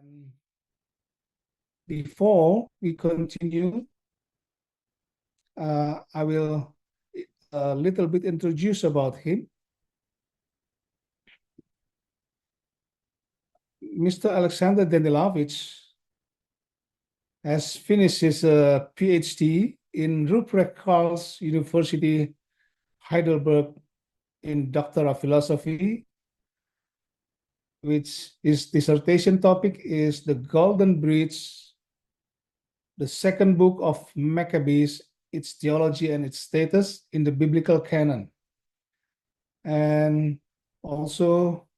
And before we continue, I will a little bit introduce about him. Mr. Aleksandar Danilovic has finished his PhD in Ruprecht Karls University, Heidelberg, in Doctor of Philosophy, which his dissertation topic is the Golden Bridge, the second book of Maccabees, its theology and its status in the biblical canon. And also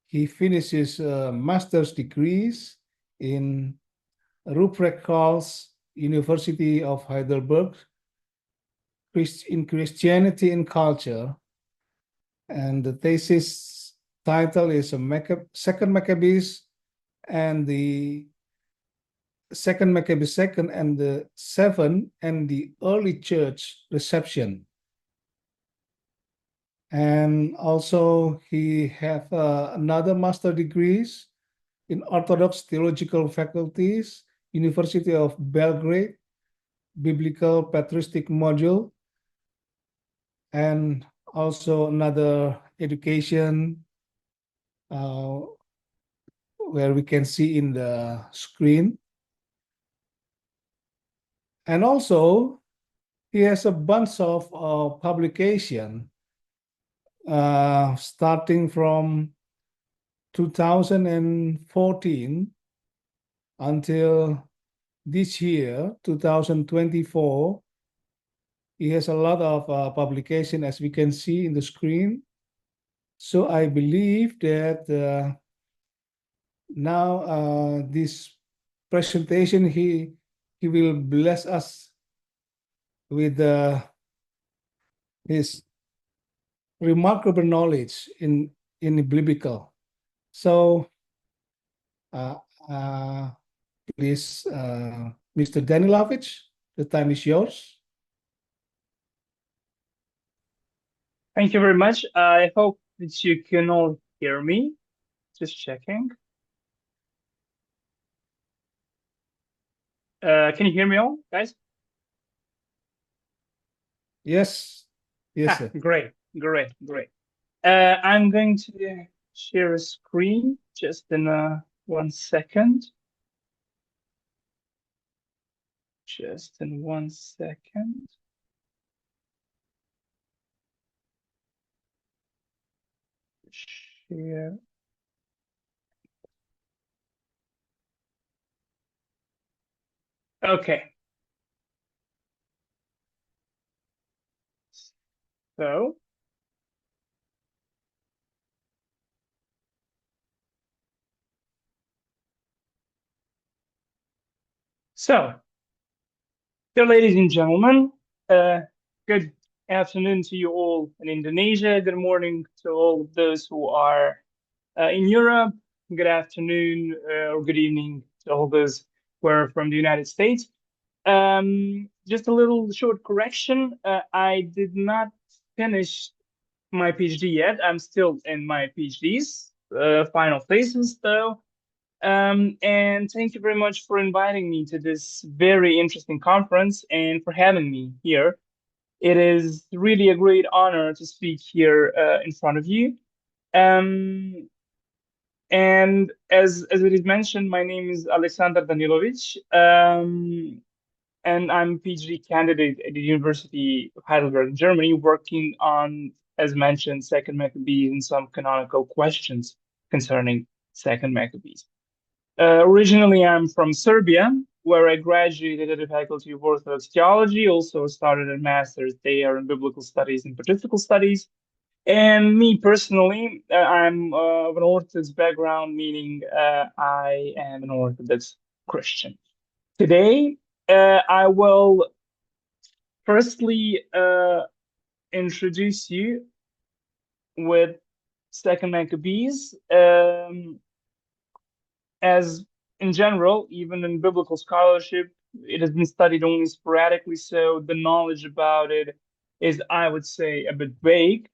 he finished his master's degrees in Ruprecht Karls University of Heidelberg in Christianity and Culture. And the thesis title is Second Maccabees and the Second Maccabees Second and the Seven and the Early Church Reception. And also he have another master degrees in Orthodox Theological Faculties, University of Belgrade, Biblical Patristic Module, and also another education where we can see in the screen. And also he has a bunch of publication starting from 2014 until this year, 2024. He has a lot of publication, as we can see in the screen. So I believe that now this presentation, he will bless us with his remarkable knowledge in biblical. So please, Mr. Danilovic, the time is yours. Thank you very much. I hope that you can all hear me. Just checking. Can you hear me all, guys? Yes. Yes, sir. Great. I'm going to share a screen just in 1 second. Just in 1 second. Share. Okay. So, dear ladies and gentlemen, good afternoon to you all in Indonesia. Good morning to all of those who are in Europe. Good afternoon or good evening to all those who are from the United States. Just a little short correction. I did not finish my PhD yet. I'm still in my PhD's final thesis though. And thank you very much for inviting me to this very interesting conference and for having me here. It is really a great honor to speak here in front of you. And as it is mentioned, my name is Aleksandar Danilovic, and I'm a PhD candidate at the University of Heidelberg, Germany, working on, as mentioned, Second Maccabees and some canonical questions concerning Second Maccabees. Originally, I'm from Serbia, where I graduated at the Faculty of Orthodox Theology, also started a master's there in Biblical Studies and Patristical Studies. And me personally, I'm of an Orthodox background, meaning I am an Orthodox Christian. Today, I will firstly introduce you with Second Maccabees. As in general, even in biblical scholarship, it has been studied only sporadically, so the knowledge about it is, I would say, a bit vague.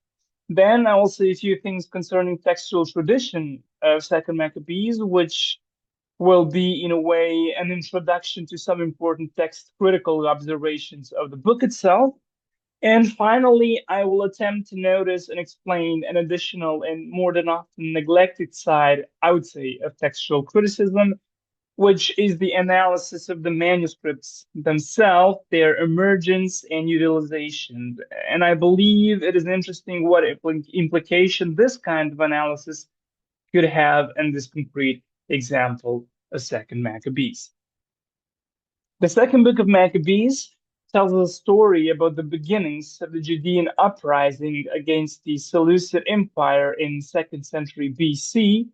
Then I will say a few things concerning textual tradition of Second Maccabees, which will be, in a way, an introduction to some important text critical observations of the book itself. And finally, I will attempt to notice and explain an additional and more than often neglected side, I would say, of textual criticism, which is the analysis of the manuscripts themselves, their emergence and utilization. And I believe it is interesting what implication this kind of analysis could have in this concrete example of Second Maccabees. The second book of Maccabees tells a story about the beginnings of the Judean uprising against the Seleucid Empire in 2nd century BC.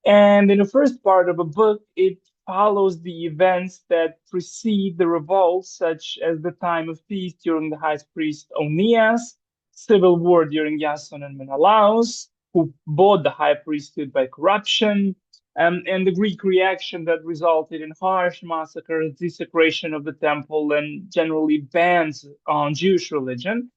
And in the first part of the book, it follows the events that precede the revolt, such as the time of peace during the high priest Onias, civil war during Jason and Menelaus, who bought the high priesthood by corruption, and the Greek reaction that resulted in harsh massacres, desecration of the temple, and generally bans on Jewish religion.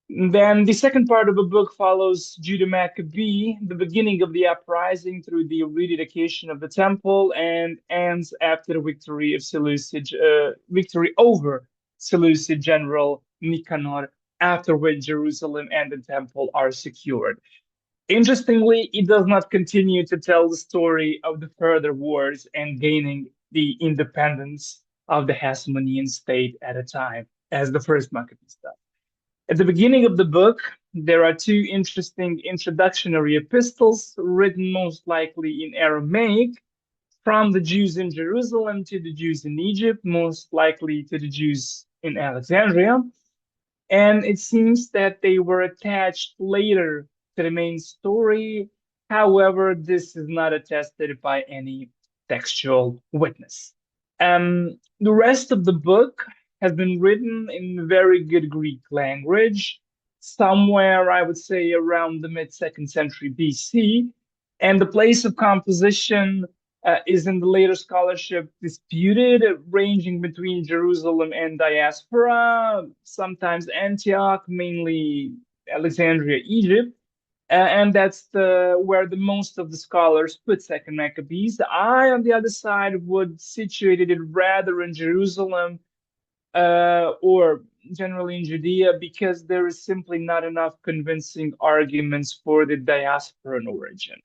Then the second part of the book follows Judah Maccabee, the beginning of the uprising through the rededication of the temple, and ends after the victory over Seleucid general Nicanor, after which Jerusalem and the temple are secured. Interestingly, it does not continue to tell the story of the further wars and gaining the independence of the Hasmonean state at a time, as the first Maccabees does. At the beginning of the book, there are two interesting introductory epistles written most likely in Aramaic from the Jews in Jerusalem to the Jews in Egypt, most likely to the Jews in Alexandria. And it seems that they were attached later to the main story. However, this is not attested by any textual witness. The rest of the book has been written in very good Greek language, somewhere, I would say, around the mid 2nd century BC. And the place of composition is in the later scholarship disputed, ranging between Jerusalem and diaspora, sometimes Antioch, mainly Alexandria, Egypt. And that's where the most of the scholars put Second Maccabees. I, on the other side, would situate it rather in Jerusalem or generally in Judea, because there is simply not enough convincing arguments for the diasporan origin.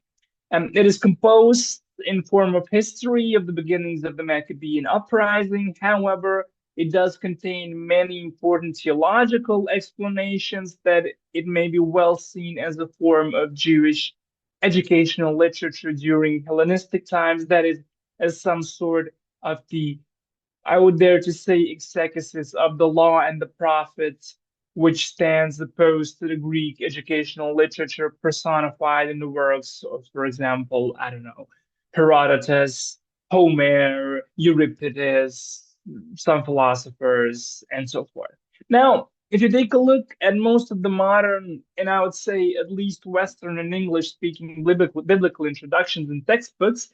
It is composed in form of history of the beginnings of the Maccabean uprising. However, it does contain many important theological explanations that it may be well seen as a form of Jewish educational literature during Hellenistic times, that is, as some sort of the, I would dare to say, exegesis of the law and the prophets, which stands opposed to the Greek educational literature personified in the works of, for example, I don't know, Herodotus, Homer, Euripides, some philosophers, and so forth. Now, if you take a look at most of the modern, and I would say at least Western and English speaking biblical introductions and textbooks,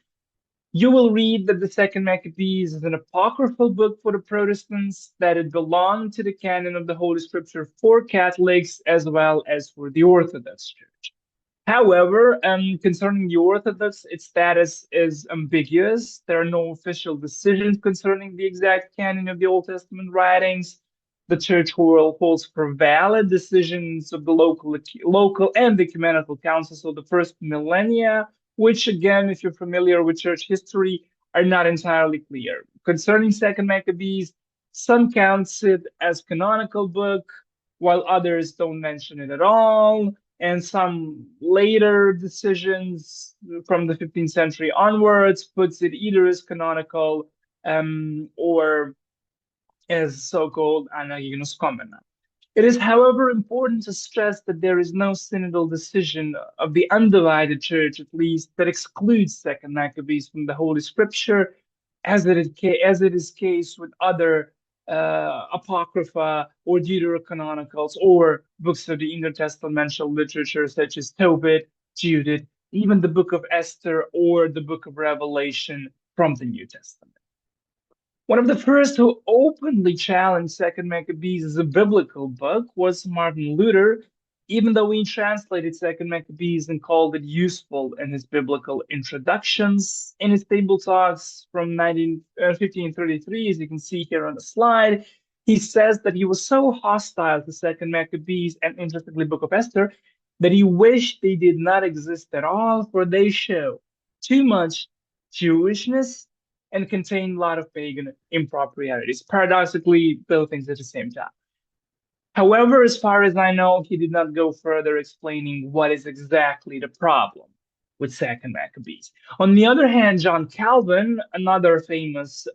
you will read that the Second Maccabees is an apocryphal book for the Protestants, that it belonged to the canon of the Holy Scripture for Catholics as well as for the Orthodox Church. However, concerning the Orthodox, its status is ambiguous. There are no official decisions concerning the exact canon of the Old Testament writings. The Church holds for valid decisions of the local and ecumenical councils of the first millennia, which, again, if you're familiar with church history, are not entirely clear. Concerning Second Maccabees, some counts it as canonical book, while others don't mention it at all. And some later decisions from the 15th century onwards puts it either as canonical or as so-called Anagnos Comena. It is, however, important to stress that there is no synodal decision of the undivided church, at least, that excludes Second Maccabees from the Holy Scripture, as it is case with other apocrypha or deuterocanonicals or books of the intertestamental literature, such as Tobit, Judith, even the Book of Esther or the Book of Revelation from the New Testament. One of the first who openly challenged Second Maccabees as a biblical book was Martin Luther, even though he translated Second Maccabees and called it useful in his biblical introductions. In his table talks from 1533, as you can see here on the slide, he says that he was so hostile to Second Maccabees and interestingly Book of Esther that he wished they did not exist at all, for they show too much Jewishness and contain a lot of pagan improprieties. Paradoxically, both things at the same time. However, as far as I know, he did not go further explaining what is exactly the problem with Second Maccabees. On the other hand, John Calvin, another famous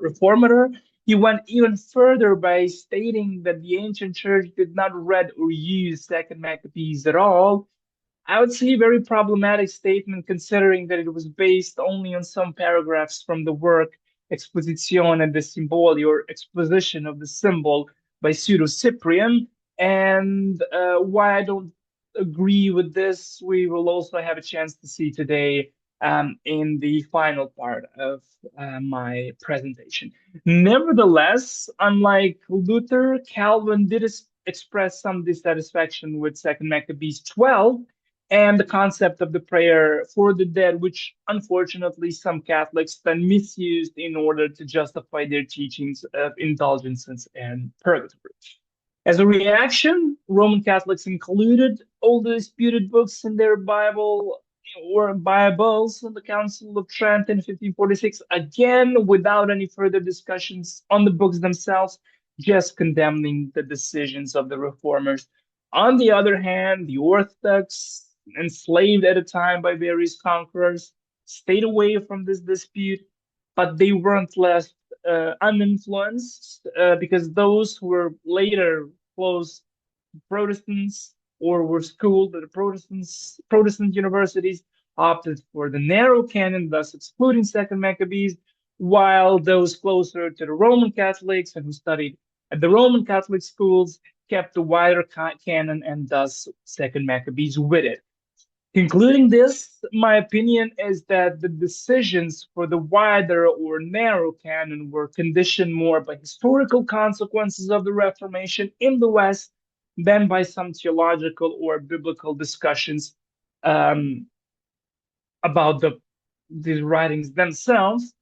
reformer, he went even further by stating that the ancient church did not read or use Second Maccabees at all. I would say a very problematic statement considering that it was based only on some paragraphs from the work Expositione de Symboli, or Exposition of the Symbol, by Pseudo Cyprian. And why I don't agree with this, we will also have a chance to see today in the final part of my presentation. Nevertheless, unlike Luther, Calvin did express some dissatisfaction with Second Maccabees 12 and the concept of the prayer for the dead, which unfortunately some Catholics then misused in order to justify their teachings of indulgences and purgatory. As a reaction, Roman Catholics included all the disputed books in their Bible or Bibles in the Council of Trent in 1546, again without any further discussions on the books themselves, just condemning the decisions of the reformers. On the other hand, the Orthodox, enslaved at a time by various conquerors, stayed away from this dispute, but they weren't left uninfluenced because those who were later close Protestants or were schooled at the Protestant universities opted for the narrow canon, thus excluding Second Maccabees, while those closer to the Roman Catholics and who studied at the Roman Catholic schools kept the wider canon and thus Second Maccabees with it. Concluding this, my opinion is that the decisions for the wider or narrow canon were conditioned more by historical consequences of the Reformation in the West than by some theological or biblical discussions about these writings themselves.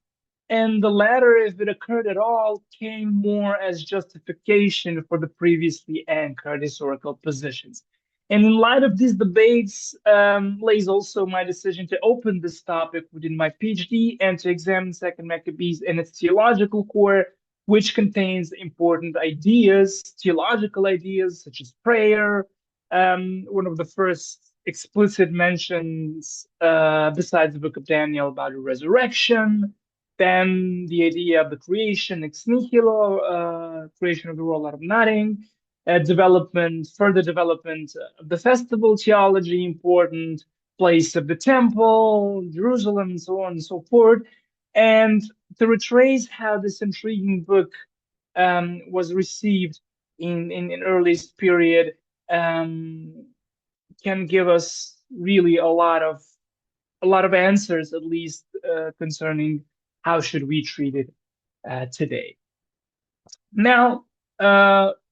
And the latter, if it occurred at all, came more as justification for the previously anchored historical positions. And in light of these debates lays also my decision to open this topic within my PhD and to examine Second Maccabees and its theological core, which contains important ideas, theological ideas such as prayer, one of the first explicit mentions besides the book of Daniel about the resurrection, then the idea of the creation ex nihilo, creation of the world out of nothing, further development of the festival theology, important place of the temple, Jerusalem, so on and so forth. And to retrace how this intriguing book was received in earliest period can give us really a lot of answers, at least concerning how should we treat it today. Now,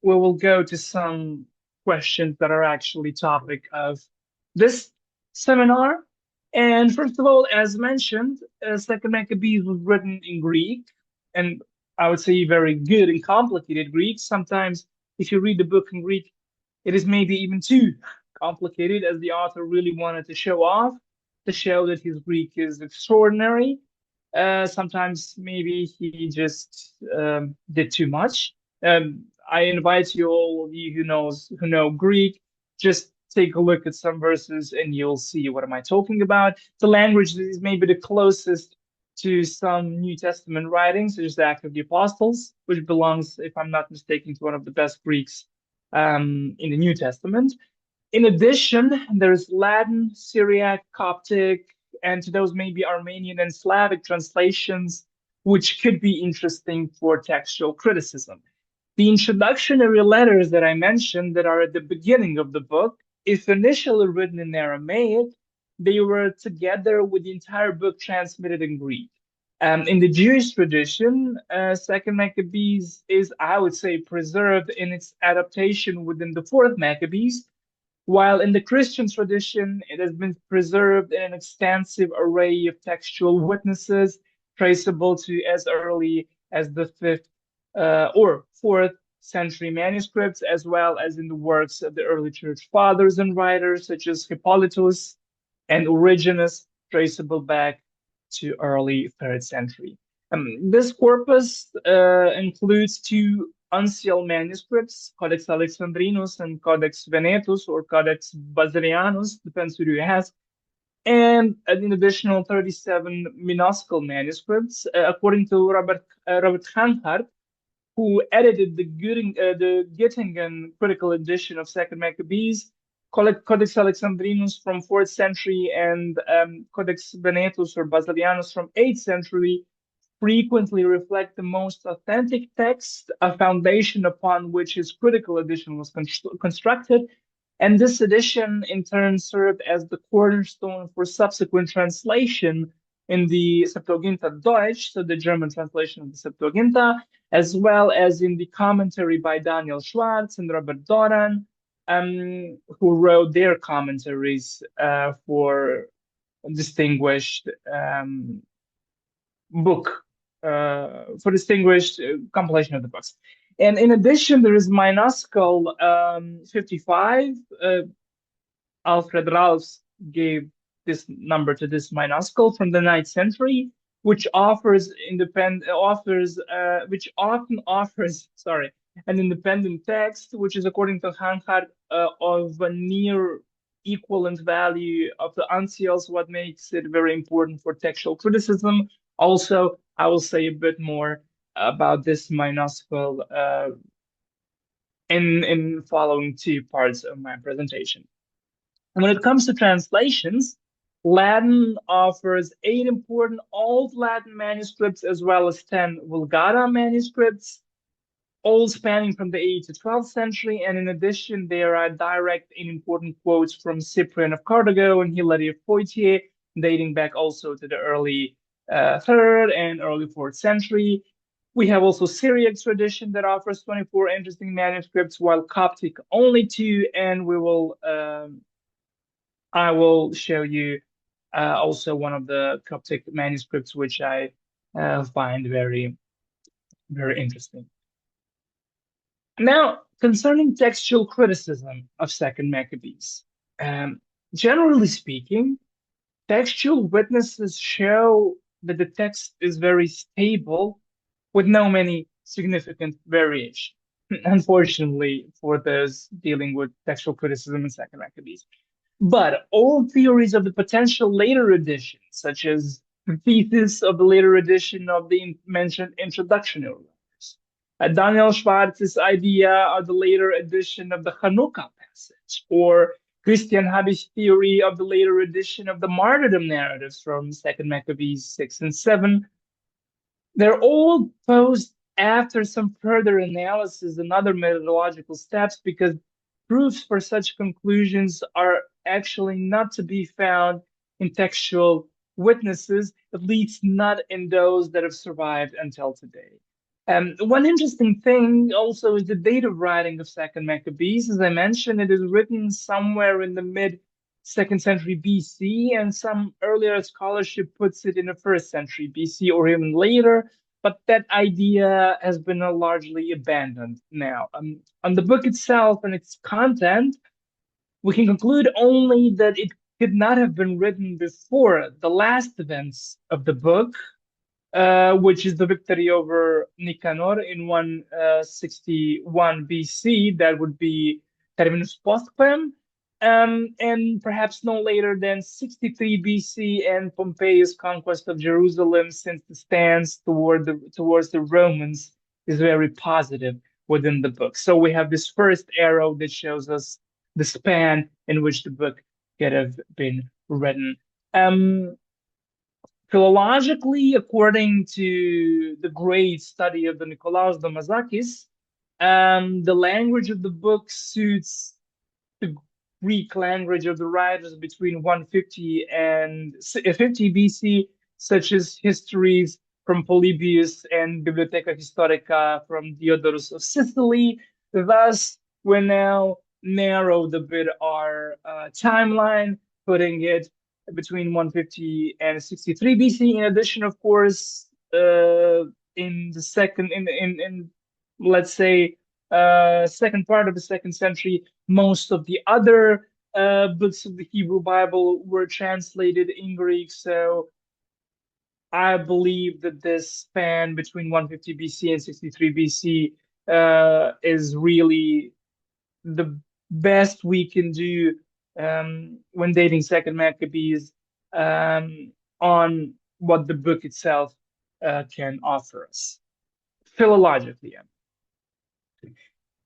we will go to some questions that are actually topic of this seminar. And first of all, as mentioned, Second Maccabees was written in Greek, and I would say very good and complicated Greek. Sometimes, if you read the book in Greek, it is maybe even too complicated, as the author really wanted to show off, to show that his Greek is extraordinary. Sometimes maybe he just did too much. I invite you, all of you who know Greek, just take a look at some verses and you'll see what am I talking about. The language is maybe the closest to some New Testament writings, such as the Act of the Apostles, which belongs, if I'm not mistaken, to one of the best Greeks in the New Testament. In addition, there's Latin, Syriac, Coptic, and to those maybe Armenian and Slavic translations, which could be interesting for textual criticism. The introductory letters that I mentioned that are at the beginning of the book, if initially written in Aramaic, they were together with the entire book transmitted in Greek. In the Jewish tradition, Second Maccabees is, I would say, preserved in its adaptation within the Fourth Maccabees, While in the Christian tradition, it has been preserved in an extensive array of textual witnesses traceable to as early as the 5th or 4th century manuscripts, as well as in the works of the early church fathers and writers such as Hippolytus and Origenus, traceable back to early 3rd century. This corpus includes two uncial manuscripts, Codex Alexandrinus and Codex Venetus or Codex Basilianus, depends who you ask, and an additional 37 minuscule manuscripts. According to Robert Hanhart, who edited the Göttingen critical edition of Second Maccabees, Codex Alexandrinus from 4th century and Codex Venetus or Basilianus from 8th century frequently reflect the most authentic text, a foundation upon which his critical edition was constructed. And this edition, in turn, served as the cornerstone for subsequent translation in the Septuaginta Deutsch, so the German translation of the Septuaginta, as well as in the commentary by Daniel Schwartz and Robert Doran, who wrote their commentaries for distinguished book for distinguished compilation of the books. And in addition, there is minuscule 55. Alfred Raus gave this number to this minuscule from the 9th century, which which often offers, an independent text, which is according to Hanhart of a near equivalent value of the uncials, what makes it very important for textual criticism. Also, I will say a bit more about this minuscule in following two parts of my presentation. And when it comes to translations, Latin offers 8 important Old Latin manuscripts as well as 10 Vulgata manuscripts, all spanning from the 8th to 12th century. And in addition, there are direct and important quotes from Cyprian of Carthago and Hilary of Poitiers, dating back also to the early 3rd and early 4th century. We have also Syriac tradition that offers 24 interesting manuscripts, while Coptic only 2. And I will show you also one of the Coptic manuscripts, which I find very, very interesting. Now, concerning textual criticism of Second Maccabees, generally speaking, textual witnesses show that the text is very stable with no many significant variation, unfortunately, for those dealing with textual criticism in Second Maccabees. But all theories of the potential later editions, such as the thesis of the later edition of the mentioned introductionary letters, Daniel Schwartz's idea of the later edition of the Hanukkah passage, or Christian Habich's theory of the later edition of the martyrdom narratives from Second Maccabees 6 and 7, they're all posed after some further analysis and other methodological steps, because proofs for such conclusions are actually not to be found in textual witnesses, at least not in those that have survived until today. One interesting thing also is the date of writing of Second Maccabees. As I mentioned, it is written somewhere in the mid 2nd century BC, and some earlier scholarship puts it in the 1st century BC or even later, but that idea has been largely abandoned now. On the book itself and its content, we can conclude only that it could not have been written before the last events of the book, which is the victory over Nicanor in 161 BC. That would be Terminus Postquem, and perhaps no later than 63 BC and Pompey's conquest of Jerusalem, since the stance towards the Romans is very positive within the book. So we have this first arrow that shows us the span in which the book could have been written. Philologically, according to the great study of the Nicolaus Domazakis, the language of the book suits the Greek language of the writers between 150 and 50 BC, such as histories from Polybius and Bibliotheca Historica from Diodorus of Sicily. Thus, we're now narrowed a bit our timeline, putting it between 150 and 63 BC. In addition, of course, in the second, in let's say, second part of the second century, most of the other books of the Hebrew Bible were translated in Greek. So I believe that this span between 150 BC and 63 BC is really the best we can do when dating Second Maccabees on what the book itself can offer us philologically.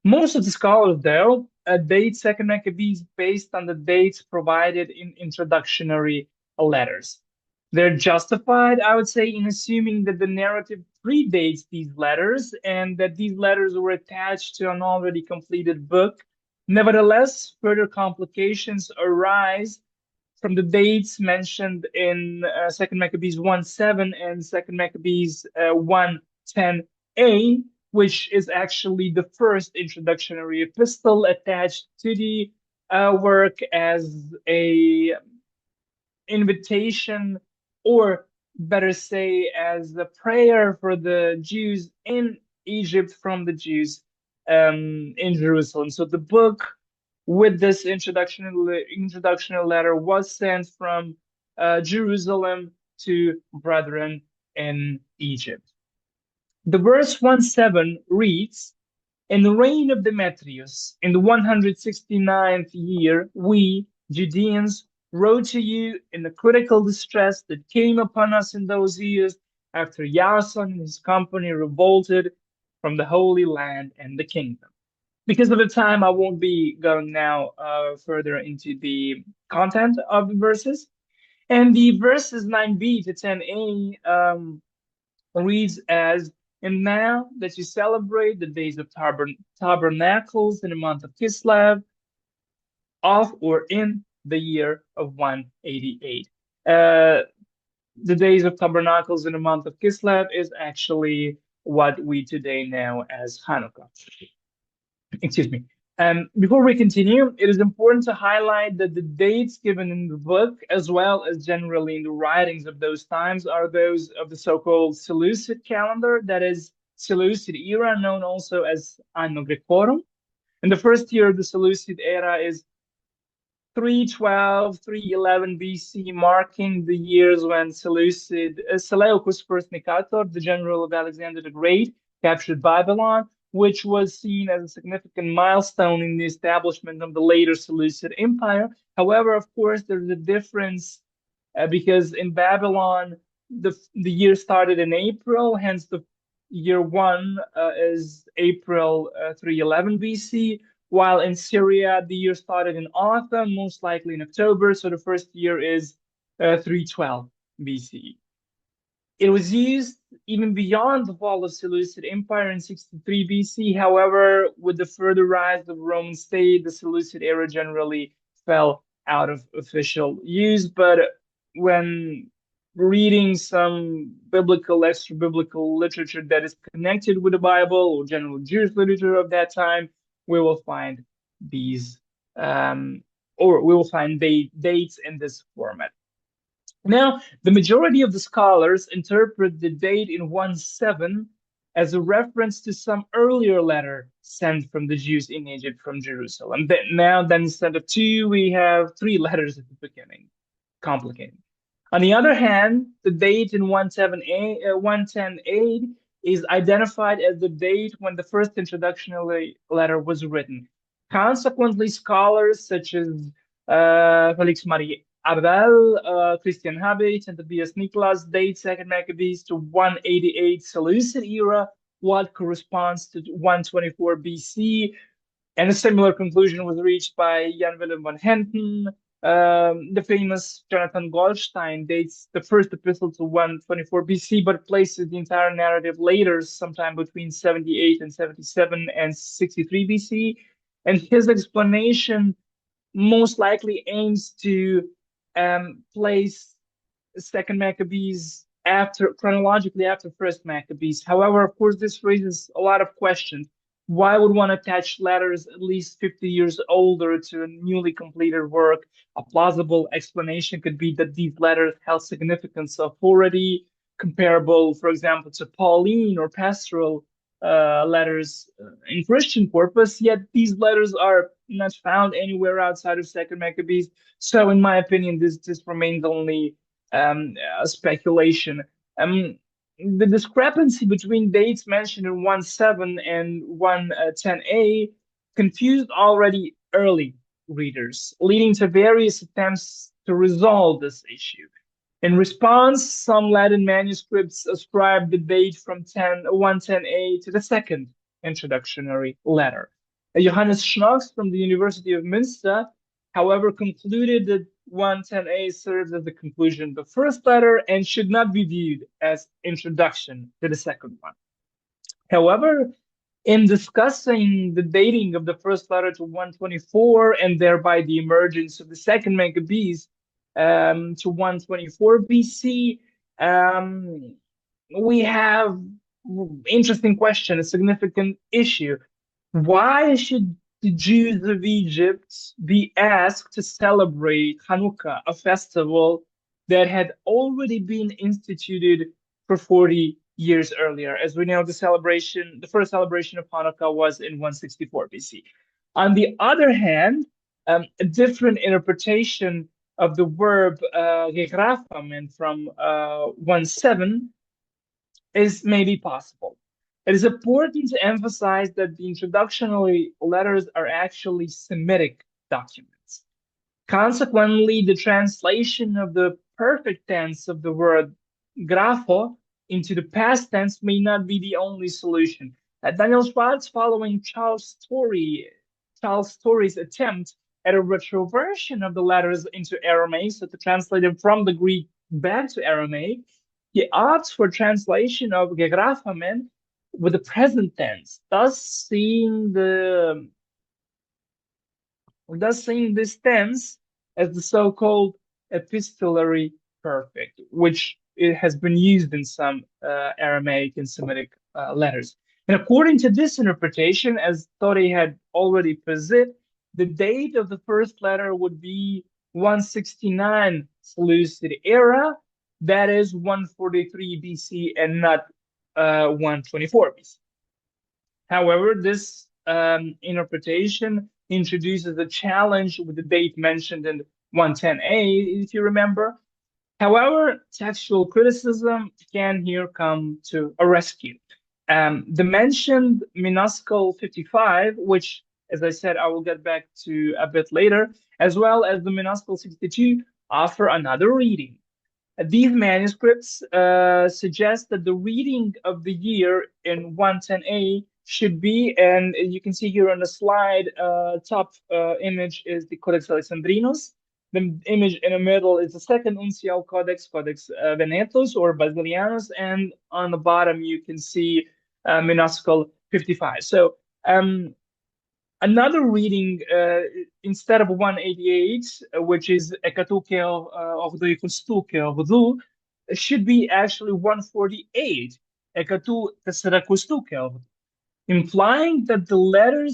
Most of the scholars, though, date Second Maccabees based on the dates provided in introductory letters. They're justified, I would say, in assuming that the narrative predates these letters and that these letters were attached to an already completed book. Nevertheless, further complications arise from the dates mentioned in Second Maccabees 1:7 and Second Maccabees 1:10a, which is actually the first introductory epistle attached to the work as a invitation, or better say, as a prayer for the Jews in Egypt from the Jews in Jerusalem. So the book with this introductory letter was sent from Jerusalem to brethren in Egypt. The verse 1:7 reads, "In the reign of Demetrius, in the 169th year, we, Judeans, wrote to you in the critical distress that came upon us in those years after Yason and his company revolted from the Holy Land and the kingdom." Because of the time, I won't be going now further into the content of the verses. And the verses 9b to 10a reads as, "And now that you celebrate the days of tabernacles in the month of Kislev, of or in the year of 188. The days of tabernacles in the month of Kislev is actually what we today know as Hanukkah. Excuse me. Before we continue, it is important to highlight that the dates given in the book, as well as generally in the writings of those times, are those of the so-called Seleucid calendar, that is, Seleucid era, known also as Anno Graecorum. And the first year of the Seleucid era is 312, 311 BC, marking the years when Seleucus I Nicator, the general of Alexander the Great, captured Babylon, which was seen as a significant milestone in the establishment of the later Seleucid Empire. However, of course, there's a difference because in Babylon, the year started in April, hence the year one is April 311 BC, while in Syria, the year started in autumn, most likely in October, so the first year is 312 BCE. It was used even beyond the fall of Seleucid Empire in 63 BC. However, with the further rise of the Roman state, the Seleucid era generally fell out of official use. But when reading some biblical, extra-biblical literature that is connected with the Bible or general Jewish literature of that time, we will find these, or we will find dates in this format. Now, the majority of the scholars interpret the date in 1:7 as a reference to some earlier letter sent from the Jews in Egypt from Jerusalem. Then instead of two, we have three letters at the beginning. Complicated. On the other hand, the date in 110a is identified as the date when the first introductory letter was written. Consequently, scholars such as Felix Marie Abel, Christian Habit, and Tobias Niklas date Second Maccabees to 188 Seleucid era, what corresponds to 124 BC, and a similar conclusion was reached by Jan Willem van Henten. The famous Jonathan Goldstein dates the first epistle to 124 BC, but places the entire narrative later, sometime between 78 and 77 and 63 BC. And his explanation most likely aims to place Second Maccabees chronologically after First Maccabees. However, of course, this raises a lot of questions. Why would one attach letters at least 50 years older to a newly completed work? A plausible explanation could be that these letters held significance authority comparable, for example, to Pauline or pastoral letters in Christian corpus, yet these letters are not found anywhere outside of Second Maccabees. So, in my opinion, this remains only a speculation. Um, the discrepancy between dates mentioned in 1.7 and 1.10a confused already early readers, leading to various attempts to resolve this issue. In response, some Latin manuscripts ascribe the date from 110a to the second introductory letter. Johannes Schnox from the University of Münster, however, concluded that 110a serves as the conclusion of the first letter and should not be viewed as introduction to the second one. However, in discussing the dating of the first letter to 124 and thereby the emergence of the second Maccabees to 124 BC, we have interesting question, a significant issue. Why should the Jews of Egypt be asked to celebrate Hanukkah, a festival that had already been instituted for 40 years earlier? As we know, the first celebration of Hanukkah was in 164 BC. On the other hand, a different interpretation of the verb gegraphamen from 1.7 is maybe possible. It is important to emphasize that the introductory letters are actually Semitic documents. Consequently, the translation of the perfect tense of the word grapho into the past tense may not be the only solution. Daniel Schwartz, following Charles Torrey's attempt at a retroversion of the letters into Aramaic, so to translate them from the Greek back to Aramaic, he opts for translation of gegraphamen with the present tense, thus seeing this tense as the so-called epistolary perfect, which it has been used in some Aramaic and Semitic letters. And according to this interpretation, as Torrey had already posit, the date of the first letter would be 169 Seleucid era, that is 143 BC and not 124 BC. However, this interpretation introduces a challenge with the date mentioned in 110a, if you remember. However, textual criticism can here come to a rescue. The mentioned minuscule 55, which, as I said, I will get back to a bit later, as well as the minuscule 62, offer another reading. These manuscripts suggest that the reading of the year in 110a should be, and you can see here on the slide, top image is the Codex Alexandrinus. The image in the middle is the second uncial codex, Codex Venetus or Basilianus, and on the bottom you can see minuscule 55. So another reading instead of 188, which is ekatuke of the kustuke of the, should be actually 148, ekatu teserakustuke of, implying that the letter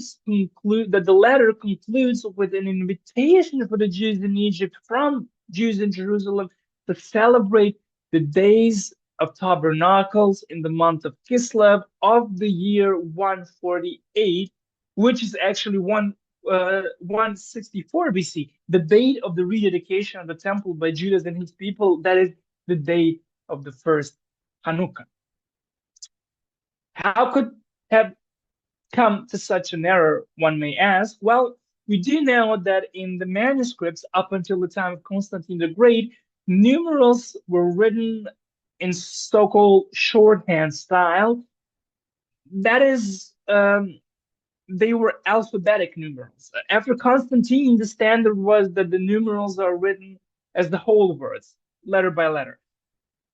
concludes with an invitation for the Jews in Egypt from Jews in Jerusalem to celebrate the days of tabernacles in the month of Kislev of the year 148, which is actually 164 BC, the date of the rededication of the temple by Judas and his people. That is the date of the first Hanukkah. How could have come to such an error, one may ask? Well, we do know that in the manuscripts up until the time of Constantine the Great, numerals were written in so-called shorthand style. That is, they were alphabetic numerals. After Constantine, the standard was that the numerals are written as the whole words, letter by letter.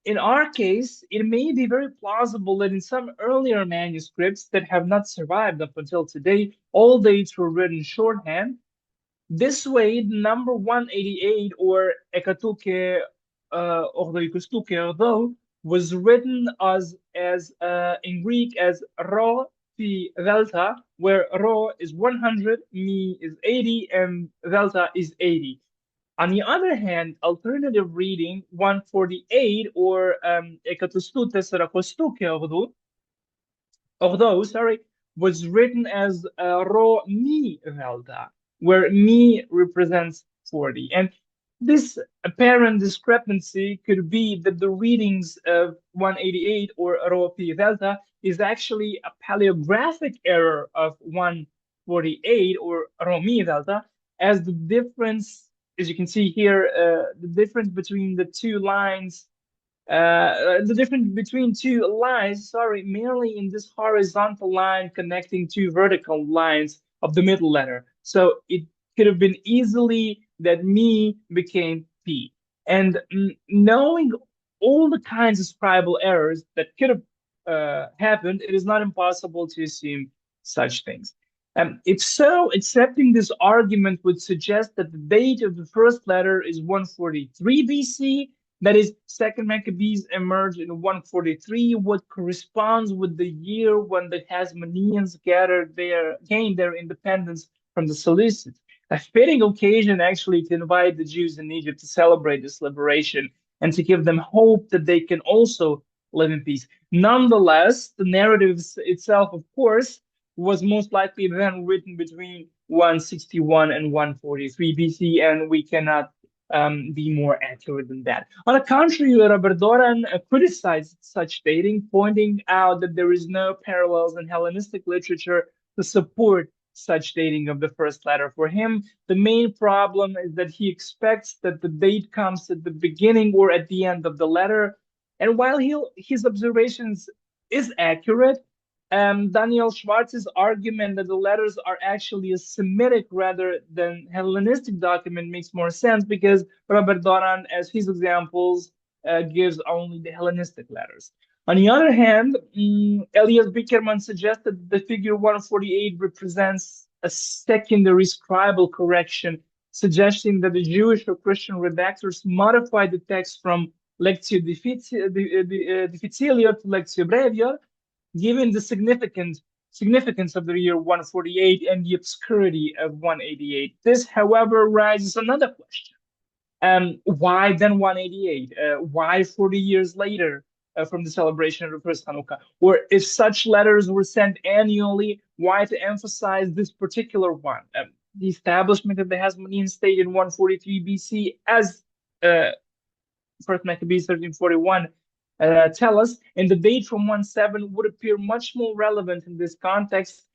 In our case, it may be very plausible that in some earlier manuscripts that have not survived up until today, all dates were written shorthand. This way, the number 188 or ekatuke ordoikustuke ordo was written as in Greek as ro P delta, where rho is 100, mi is 80, and delta is 80. On the other hand, alternative reading 148 or ekatostutes rakostuke although, sorry, was written as rho mi delta, where mi represents 40. And this apparent discrepancy could be that the readings of 188 or rho pi delta is actually a paleographic error of 148 or rho mi delta, as the difference, as you can see here, the difference between the two lines the difference between two lines, sorry, merely in this horizontal line connecting two vertical lines of the middle letter. So it could have been easily that me became P. And knowing all the kinds of scribal errors that could have happened, it is not impossible to assume such things. If so, accepting this argument would suggest that the date of the first letter is 143 BC, that is, Second Maccabees emerged in 143, what corresponds with the year when the Hasmoneans gained their independence from the Seleucids. A fitting occasion actually to invite the Jews in Egypt to celebrate this liberation and to give them hope that they can also live in peace. Nonetheless, the narrative itself, of course, was most likely then written between 161 and 143 BC, and we cannot be more accurate than that. On the contrary, Robert Doran criticized such dating, pointing out that there is no parallels in Hellenistic literature to support such dating of the first letter. For him, the main problem is that he expects that the date comes at the beginning or at the end of the letter. And while his observations is accurate, Daniel Schwartz's argument that the letters are actually a Semitic rather than Hellenistic document makes more sense because Robert Doran, as his examples, gives only the Hellenistic letters. On the other hand, Elias Bickerman suggested the figure 148 represents a secondary scribal correction, suggesting that the Jewish or Christian redactors modified the text from Lectio Difficilio to Lectio Brevior, given the significance of the year 148 and the obscurity of 188. This, however, raises another question. Why then 188? Why 40 years later from the celebration of the first Hanukkah? Or if such letters were sent annually, why to emphasize this particular one? The establishment of the Hasmonean state in 143 BC, as First Maccabees 1341 tell us, and the date from 1:7 would appear much more relevant in this context.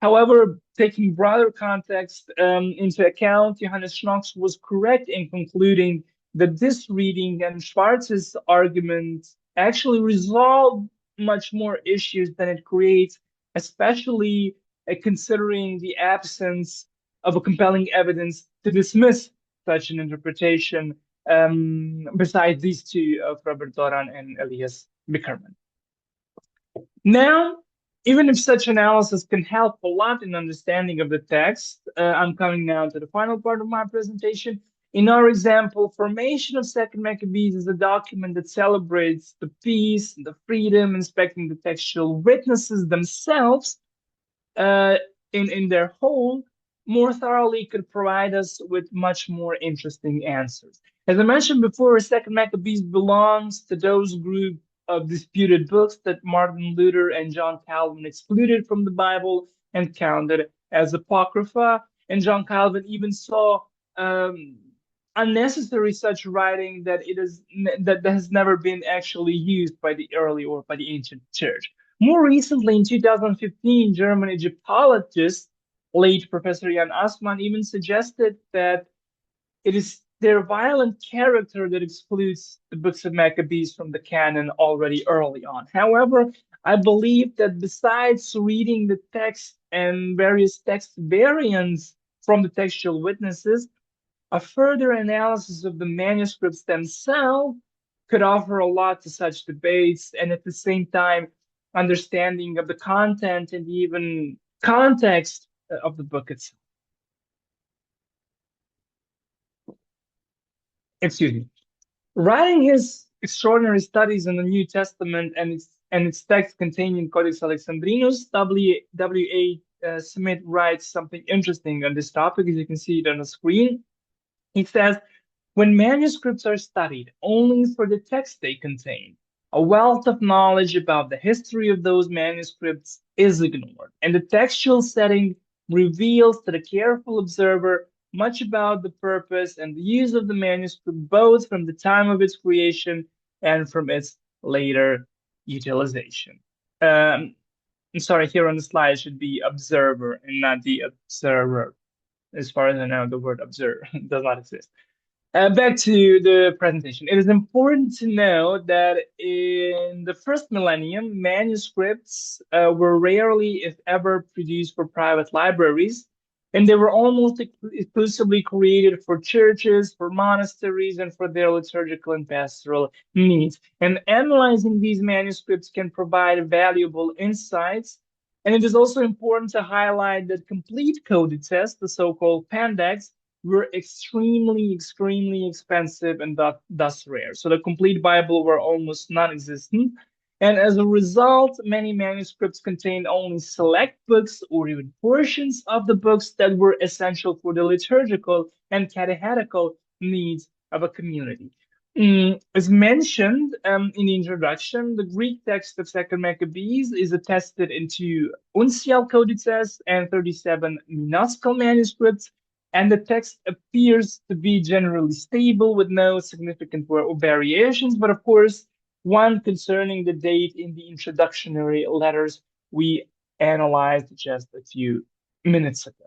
However, taking broader context into account, Johannes Schnox was correct in concluding that this reading and Schwartz's argument actually resolve much more issues than it creates, especially considering the absence of a compelling evidence to dismiss such an interpretation besides these two of Robert Doran and Elias Bickerman. Now, even if such analysis can help a lot in understanding of the text, I'm coming now to the final part of my presentation. In our example, Formation of Second Maccabees is a document that celebrates the peace and the freedom, inspecting the textual witnesses themselves in their whole, more thoroughly could provide us with much more interesting answers. As I mentioned before, Second Maccabees belongs to those group of disputed books that Martin Luther and John Calvin excluded from the Bible and counted as apocrypha. And John Calvin even saw unnecessary such writing that has never been actually used by the early or by the ancient church. More recently, in 2015, German Egyptologist, late Professor Jan Assmann, even suggested that it is their violent character that excludes the books of Maccabees from the canon already early on. However, I believe that besides reading the text and various text variants from the textual witnesses, a further analysis of the manuscripts themselves could offer a lot to such debates, and at the same time, understanding of the content and even context of the book itself. Excuse me. Writing his extraordinary studies in the New Testament and its and its text contained in Codex Alexandrinus, W.A. Smith writes something interesting on this topic, as you can see it on the screen. He says, when manuscripts are studied only for the text they contain, a wealth of knowledge about the history of those manuscripts is ignored, and the textual setting reveals to the careful observer much about the purpose and the use of the manuscript, both from the time of its creation and from its later utilization. I'm sorry, here on the slide it should be observer and not the observer. As far as I know, the word observe does not exist. Back to the presentation. It is important to know that in the first millennium, manuscripts were rarely, if ever, produced for private libraries, and they were almost exclusively created for churches, for monasteries, and for their liturgical and pastoral needs. And analyzing these manuscripts can provide valuable insights. And it is also important to highlight that complete codices, the so-called Pandects, were extremely expensive and thus rare. So the complete Bible were almost non-existent. And as a result, many manuscripts contained only select books or even portions of the books that were essential for the liturgical and catechetical needs of a community. As mentioned in the introduction, the Greek text of Second Maccabees is attested into uncial codices and 37 minuscule manuscripts, and the text appears to be generally stable with no significant variations. But of course, one concerning the date in the introductory letters we analyzed just a few minutes ago.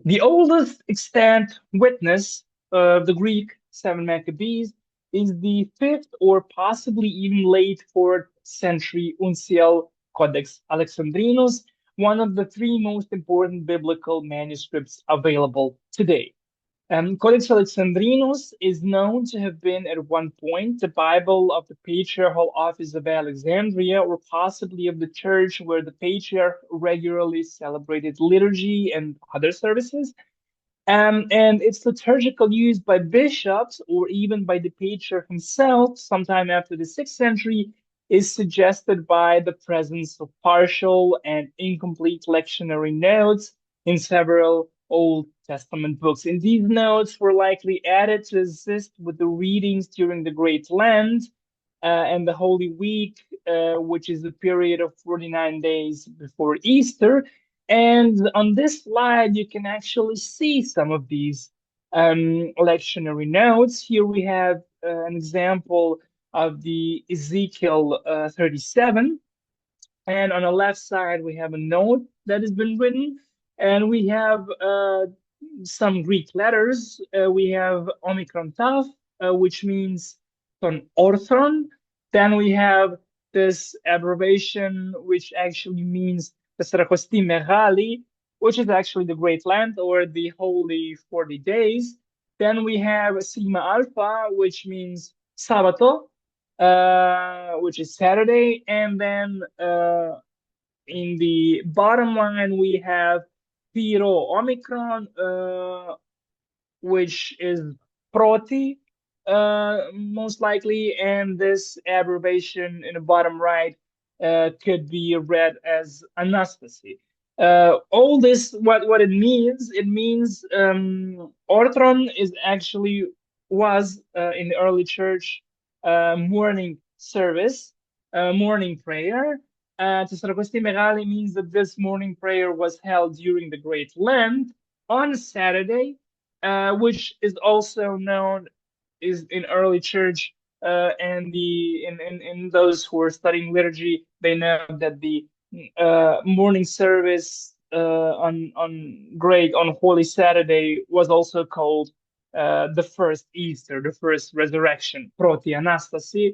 The oldest extant witness of the Greek 7 Maccabees is the 5th or possibly even late 4th century uncial Codex Alexandrinus, one of the 3 most important biblical manuscripts available today. Codex Alexandrinus is known to have been at one point the Bible of the Patriarchal Office of Alexandria, or possibly of the church where the patriarch regularly celebrated liturgy and other services. And its liturgical use by bishops or even by the patriarch himself sometime after the 6th century is suggested by the presence of partial and incomplete lectionary notes in several Old Testament books. And these notes were likely added to assist with the readings during the Great Lent and the Holy Week, which is a period of 49 days before Easter. And on this slide, you can actually see some of these lectionary notes. Here we have an example of the Ezekiel 37. And on the left side, we have a note that has been written. And we have some Greek letters. We have Omicron Taf, which means ton orthron. Then we have this abbreviation, which actually means the Sarakosti Megali, which is actually the Great Lent or the Holy 40 Days. Then we have Sigma Alpha, which means Sabato, which is Saturday. And then in the bottom line, we have Piro Omicron, which is Proti, most likely, and this abbreviation in the bottom right could be read as Anastasi. All this, what it means Orthron is actually was in the early church morning service, morning prayer. Tsarkosti Megali means that this morning prayer was held during the Great Lent on Saturday, which is also known is in early church and in those who are studying liturgy, they know that the morning service on Holy Saturday was also called the first Easter, the first resurrection, Proti Anastasi.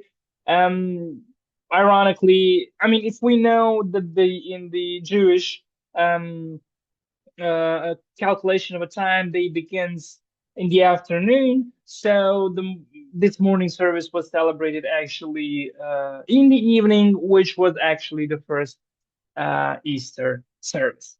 Ironically, I mean, if we know that in the Jewish calculation of a time, day begins in the afternoon, so this morning service was celebrated actually in the evening, which was actually the first Easter service.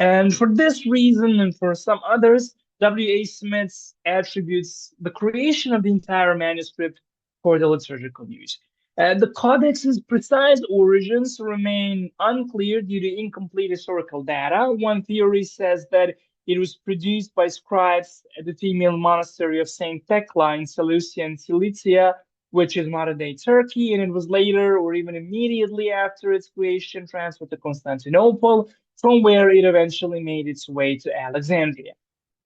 And for this reason and for some others, W.A. Smith attributes the creation of the entire manuscript for the liturgical use. The codex's precise origins remain unclear due to incomplete historical data. One theory says that it was produced by scribes at the female monastery of St. Thecla in Seleucia and Cilicia, which is modern-day Turkey, and it was later or even immediately after its creation transferred to Constantinople, from where it eventually made its way to Alexandria.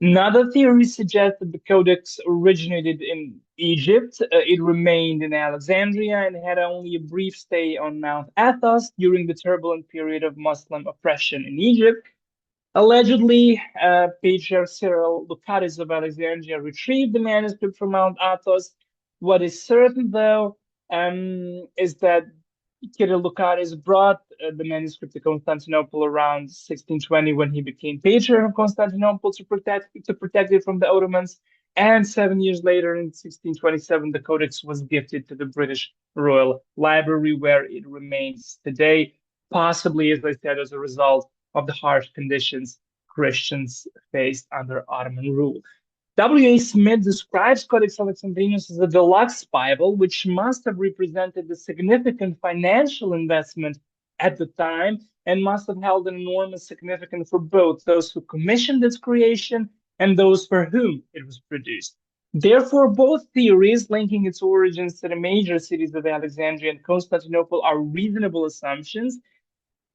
Another theory suggests that the codex originated in Egypt. It remained in Alexandria and had only a brief stay on Mount Athos during the turbulent period of Muslim oppression in Egypt. Allegedly, Patriarch Cyril Lucatus of Alexandria retrieved the manuscript from Mount Athos. What is certain, though, is that Kirill Lucaris brought the manuscript to Constantinople around 1620 when he became Patriarch of Constantinople to protect it from the Ottomans. And 7 years later, in 1627, the Codex was gifted to the British Royal Library, where it remains today, possibly, as I said, as a result of the harsh conditions Christians faced under Ottoman rule. W.A. Smith describes Codex Alexandrinus as a deluxe Bible, which must have represented a significant financial investment at the time and must have held an enormous significance for both those who commissioned its creation and those for whom it was produced. Therefore, both theories linking its origins to the major cities of Alexandria and Constantinople are reasonable assumptions,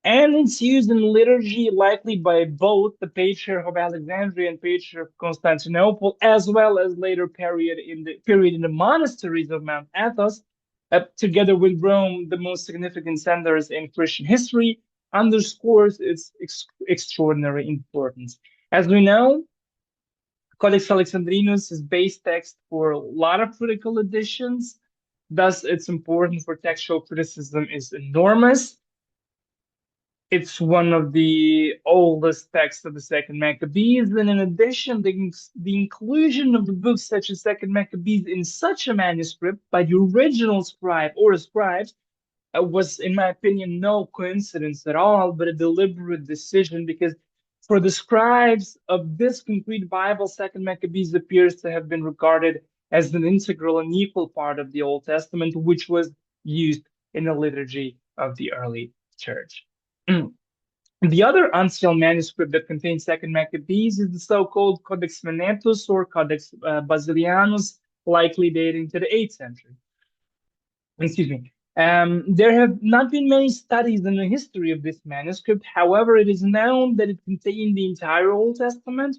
and it's used in liturgy likely by both the Patriarch of Alexandria and Patriarch of Constantinople, as well as later period in the monasteries of Mount Athos, together with Rome, the most significant centers in Christian history, underscores its extraordinary importance. As we know, Codex Alexandrinus is base text for a lot of critical editions. Thus, its importance for textual criticism is enormous. It's one of the oldest texts of the Second Maccabees, and in addition, the inclusion of the books such as Second Maccabees in such a manuscript by the original scribe or scribes was, in my opinion, no coincidence at all, but a deliberate decision, because for the scribes of this concrete Bible, Second Maccabees appears to have been regarded as an integral and equal part of the Old Testament, which was used in the liturgy of the early church. The other unsealed manuscript that contains Second Maccabees is the so-called Codex Venetus or Codex Basilianus, likely dating to the 8th century. Excuse me. There have not been many studies in the history of this manuscript. However, it is known that it contained the entire Old Testament,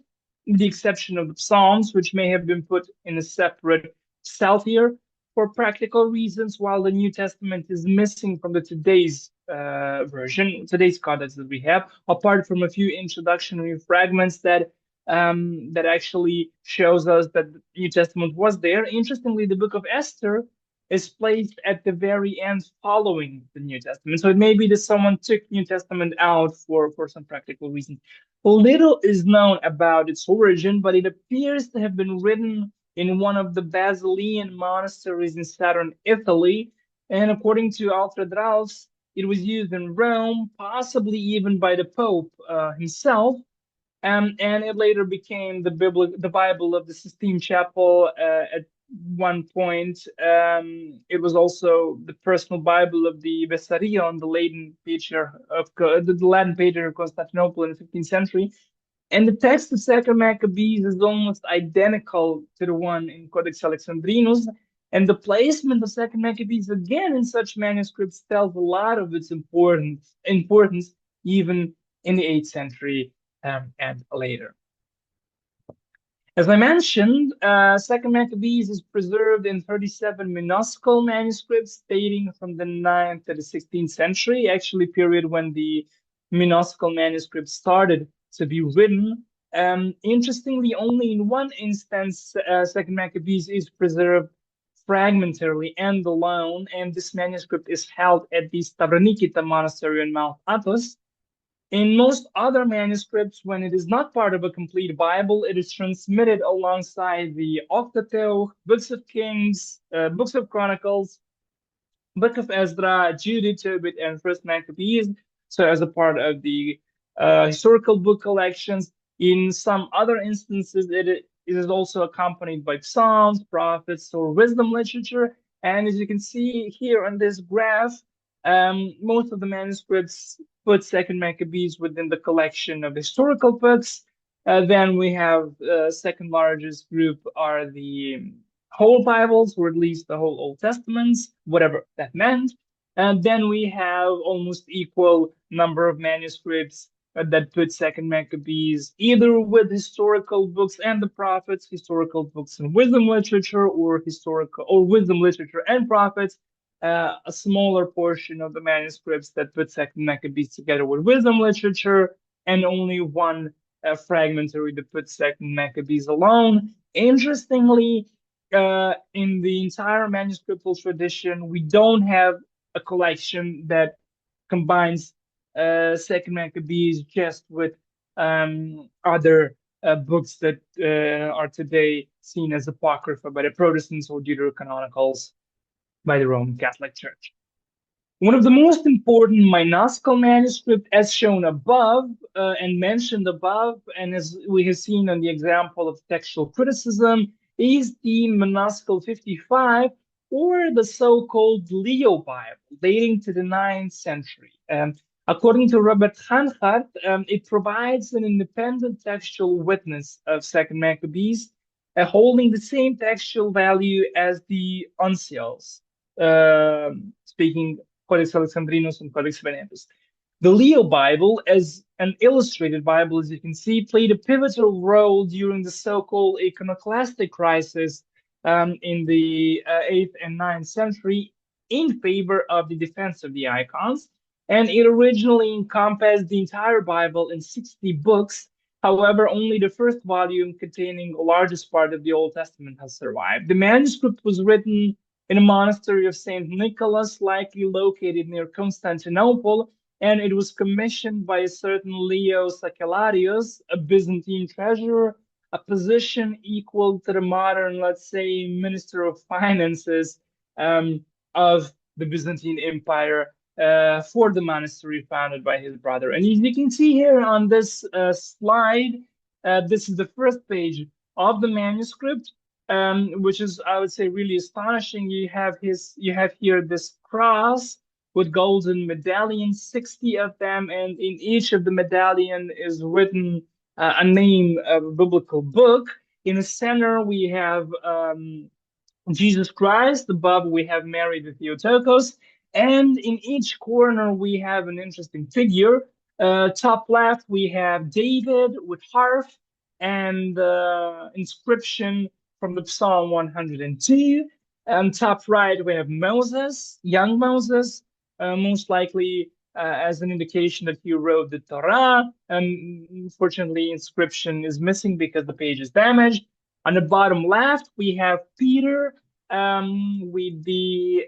with the exception of the Psalms, which may have been put in a separate psalter for practical reasons, while the New Testament is missing from the today's version, today's codex that we have, apart from a few introductory fragments that actually shows us that the New Testament was there. Interestingly, the book of Esther is placed at the very end following the New Testament. So it may be that someone took New Testament out for some practical reasons. Little is known about its origin, but it appears to have been written in one of the Basilian monasteries in southern Italy. And according to Alfred Raus, it was used in Rome, possibly even by the Pope himself. And it later became the Bible of the Sistine Chapel at one point. It was also the personal Bible of the Bessarion, the Latin patriarch of Constantinople in the 15th century. And the text of Second Maccabees is almost identical to the one in Codex Alexandrinus. And the placement of Second Maccabees again in such manuscripts tells a lot of its importance even in the 8th century and later. As I mentioned, Second Maccabees is preserved in 37 minuscule manuscripts dating from the 9th to the 16th century, actually period when the minuscule manuscripts started to be written. Interestingly, only in one instance, Second Maccabees is preserved fragmentarily and alone, and this manuscript is held at the Stavronikita monastery on Mount Athos. In most other manuscripts, when it is not part of a complete Bible, it is transmitted alongside the Octateuch, Books of Kings, Books of Chronicles, Book of Ezra, Judith, Tobit, and First Maccabees, so as a part of the historical book collections. In some other instances, it is also accompanied by Psalms, prophets, or wisdom literature. And as you can see here on this graph, most of the manuscripts put Second Maccabees within the collection of historical books. Then we have second largest group are the whole Bibles, or at least the whole Old Testaments, whatever that meant. And then we have almost equal number of manuscripts that put Second Maccabees either with historical books and the prophets, historical books and wisdom literature, or historical or wisdom literature and prophets. A smaller portion of the manuscripts that put Second Maccabees together with wisdom literature, and only one fragmentary that puts Second Maccabees alone. Interestingly, in the entire manuscriptal tradition, we don't have a collection that combines Second Maccabees just with other books that are today seen as apocrypha by the Protestants or deuterocanonicals by the Roman Catholic Church. One of the most important minuscule manuscript, as shown above and mentioned above, and as we have seen on the example of textual criticism, is the minuscule 55, or the so-called Leo Bible, dating to the 9th century. According to Robert Hanhart, it provides an independent textual witness of Second Maccabees, holding the same textual value as the uncials, speaking Codex Alexandrinus and Codex Venetus. The Leo Bible, as an illustrated Bible, as you can see, played a pivotal role during the so-called iconoclastic crisis in the 8th and 9th century in favor of the defense of the icons. And it originally encompassed the entire Bible in 60 books. However, only the first volume, containing the largest part of the Old Testament, has survived. The manuscript was written in a monastery of St. Nicholas, likely located near Constantinople, and it was commissioned by a certain Leo Sacellarius, a Byzantine treasurer, a position equal to the modern, let's say, Minister of Finances of the Byzantine Empire, for the monastery founded by his brother. And as you can see here on this slide, this is the first page of the manuscript, which is, I would say, really astonishing. You have here this cross with golden medallions, 60 of them, and in each of the medallion is written a name of a biblical book. In the center, we have Jesus Christ. Above, we have Mary the Theotokos. And in each corner, we have an interesting figure. Top left, we have David with harp and inscription from the Psalm 102. And top right, we have Moses, young Moses, most likely as an indication that he wrote the Torah. Unfortunately, inscription is missing because the page is damaged. On the bottom left, we have Peter with the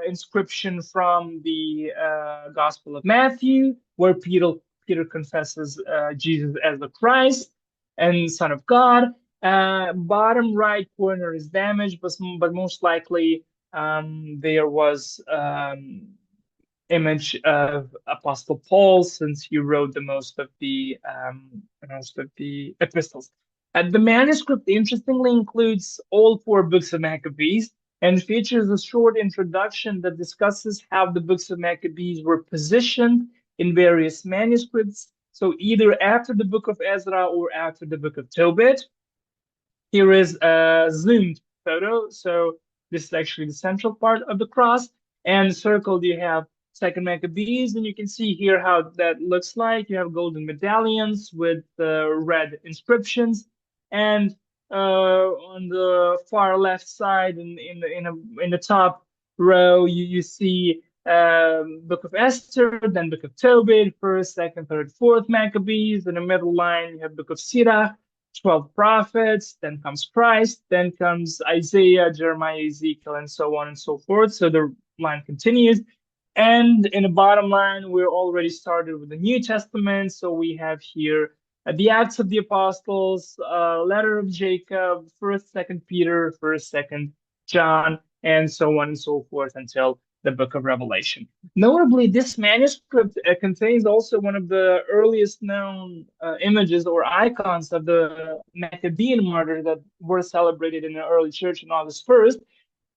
inscription from the Gospel of Matthew, where Peter confesses Jesus as the Christ and Son of God. Bottom right corner is damaged, but most likely there was image of Apostle Paul, since he wrote the most of the epistles. The manuscript, interestingly, includes all 4 books of Maccabees and features a short introduction that discusses how the books of Maccabees were positioned in various manuscripts. So either after the book of Ezra or after the book of Tobit. Here is a zoomed photo. So this is actually the central part of the cross. And circled, you have Second Maccabees, and you can see here how that looks like. You have golden medallions with red inscriptions. And on the far left side, in the top row, you see Book of Esther, then Book of Tobit, first, second, third, fourth Maccabees. In the middle line, you have Book of Sirach, 12 prophets. Then comes Christ. Then comes Isaiah, Jeremiah, Ezekiel, and so on and so forth. So the line continues. And in the bottom line, we're already started with the New Testament. So we have here the Acts of the Apostles, letter of Jacob, 1st, 2nd Peter, 1st, 2nd John, and so on and so forth until the book of Revelation. Notably, this manuscript contains also one of the earliest known images or icons of the Maccabean martyr that were celebrated in the early church on August 1st.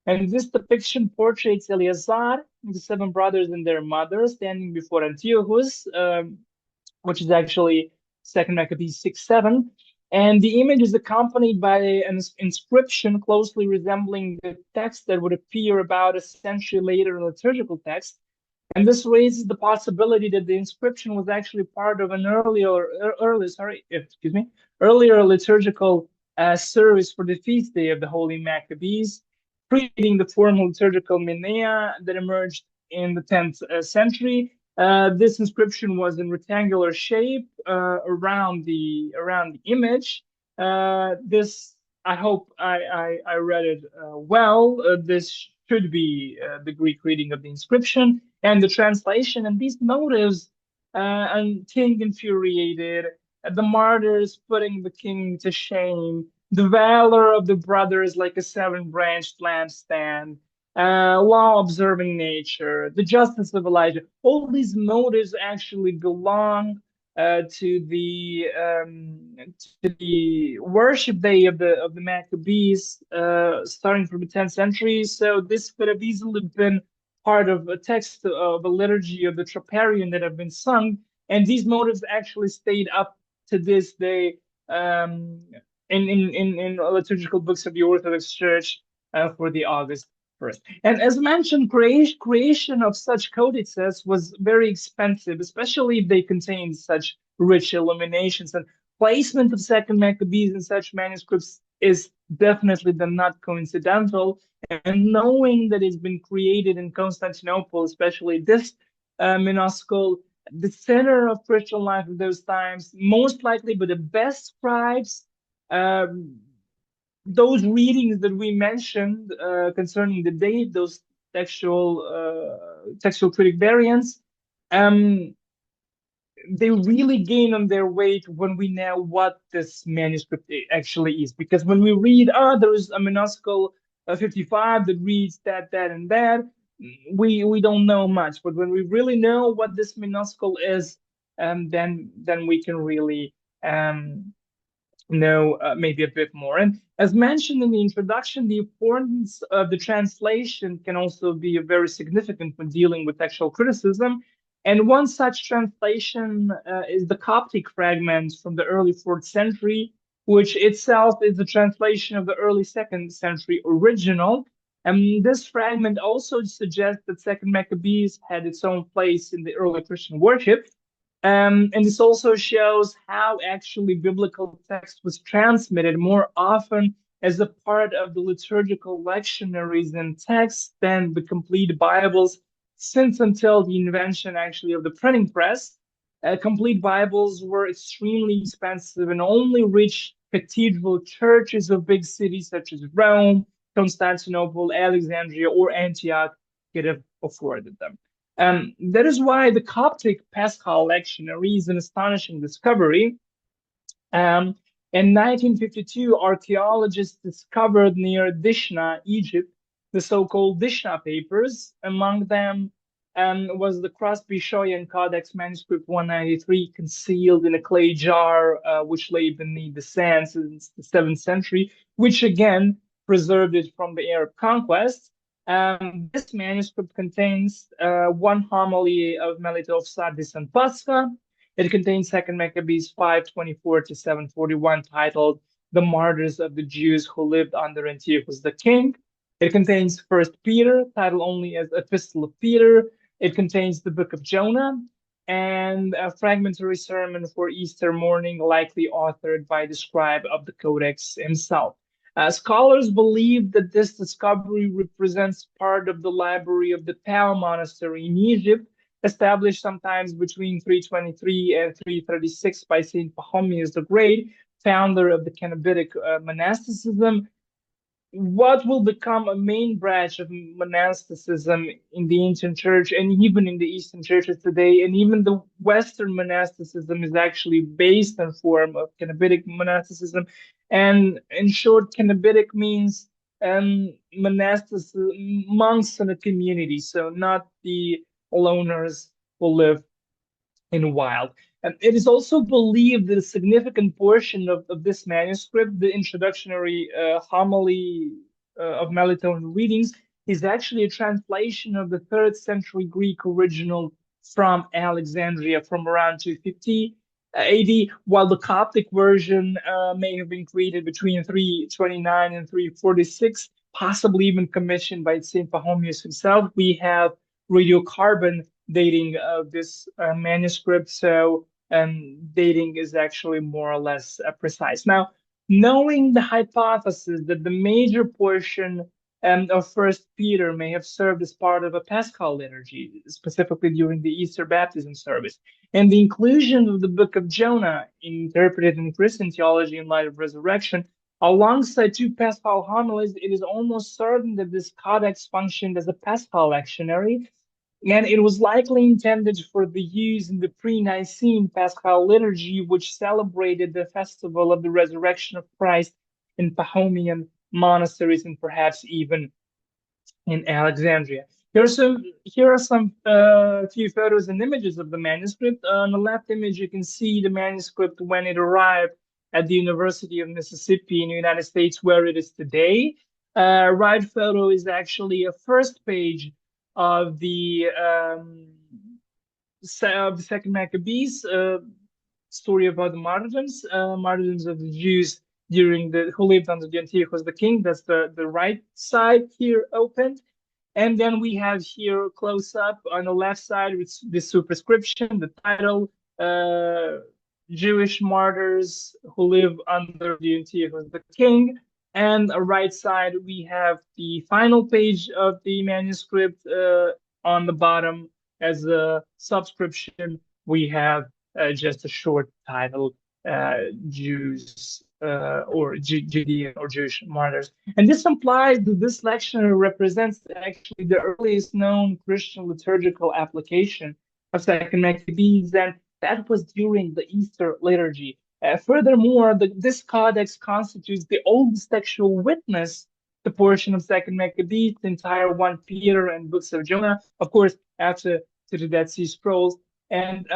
And this depiction portrays Eleazar, the seven brothers and their mother, standing before Antiochus, which is actually Second Maccabees 6:7. And the image is accompanied by an inscription closely resembling the text that would appear about a century later in liturgical text. And this raises the possibility that the inscription was actually part of an earlier liturgical service for the feast day of the Holy Maccabees, creating the formal liturgical minea that emerged in the 10th century. This inscription was in rectangular shape around the image. This I hope I read it well. This should be the Greek reading of the inscription and the translation. And these motives, and king infuriated, the martyrs putting the king to shame, the valor of the brothers like a seven-branched lampstand, law observing nature, the justice of Elijah. All these motives actually belong to the worship day of the Maccabees, starting from the 10th century. So this could have easily been part of a text of a liturgy of the Troparion that have been sung, and these motives actually stayed up to this day in liturgical books of the Orthodox Church for the August 1st. And as mentioned, creation of such codices was very expensive, especially if they contained such rich illuminations. And placement of Second Maccabees in such manuscripts is definitely not coincidental. And knowing that it's been created in Constantinople, especially this minuscule, the center of Christian life of those times, most likely by the best scribes, those readings that we mentioned concerning the date, those textual critic variants, they really gain on their weight when we know what this manuscript actually is. Because when we read, there is a minuscule 55 that reads that, and that, we don't know much. But when we really know what this minuscule is, then we can really know maybe a bit more. And as mentioned in the introduction, the importance of the translation can also be very significant when dealing with textual criticism. And one such translation is the Coptic fragments from the early 4th century, which itself is a translation of the early 2nd century original. And this fragment also suggests that Second Maccabees had its own place in the early Christian worship. And this also shows how actually biblical text was transmitted more often as a part of the liturgical lectionaries and texts than the complete Bibles, since until the invention actually of the printing press, complete Bibles were extremely expensive and only rich cathedral churches of big cities such as Rome, Constantinople, Alexandria, or Antioch could have afforded them. That is why the Coptic Paschal lectionary is an astonishing discovery. In 1952, archaeologists discovered near Dishna, Egypt, the so-called Dishna papers. Among them was the Crosby-Shoyan Codex manuscript 193, concealed in a clay jar, which lay beneath the sand since the 7th century, which again preserved it from the Arab conquest. This manuscript contains one homily of Melitov, Sardis, and Pascha. It contains Second Maccabees 5:24 to 7:41, titled "The Martyrs of the Jews Who Lived Under Antiochus the King." It contains First Peter, titled only as Epistle of Peter. It contains the Book of Jonah and a fragmentary sermon for Easter morning, likely authored by the scribe of the Codex himself. Scholars believe that this discovery represents part of the library of the Tau monastery in Egypt, established sometimes between 323 and 336 by Saint Pachomius the Great, founder of the Cenobitic monasticism. What will become a main branch of monasticism in the ancient church and even in the Eastern churches today, and even the Western monasticism is actually based on form of Cenobitic monasticism. And in short, Cenobitic means monasticism, monks in a community, so not the loners who live in wild. And it is also believed that a significant portion of this manuscript, the introductory homily of melatonin readings is actually a translation of the third century Greek original from Alexandria from around 250 AD, while the Coptic version may have been created between 329 and 346, possibly even commissioned by Saint Pachomius himself. We have radiocarbon dating of this manuscript, so dating is actually more or less precise. Now, knowing the hypothesis that the major portion of First Peter may have served as part of a Paschal liturgy, specifically during the Easter baptism service, and the inclusion of the book of Jonah, interpreted in Christian theology in light of resurrection, alongside two Paschal homilies, it is almost certain that this codex functioned as a Paschal lectionary, and it was likely intended for the use in the pre-Nicene Paschal liturgy, which celebrated the festival of the resurrection of Christ in Pachomian monasteries and perhaps even in Alexandria. Here are some few photos and images of the manuscript. On the left image, you can see the manuscript when it arrived at the University of Mississippi in the United States, where it is today. Right photo is actually a first page of the Second Maccabees story about the martyrdoms of the Jews during who lived under the Antiochus the king. That's the right side here opened. And then we have here close up on the left side with the superscription, the title, Jewish martyrs who live under the Antiochus the king. And on the right side, we have the final page of the manuscript. On the bottom as a subscription, we have just a short title, Jews or Judean or Jewish martyrs. And this implies that this lectionary represents actually the earliest known Christian liturgical application of Second Maccabees, and that was during the Easter liturgy. Furthermore, this codex constitutes the oldest textual witness, the portion of Second Maccabees, the entire 1 Peter and books of Jonah, of course, after to the Dead Sea Scrolls. And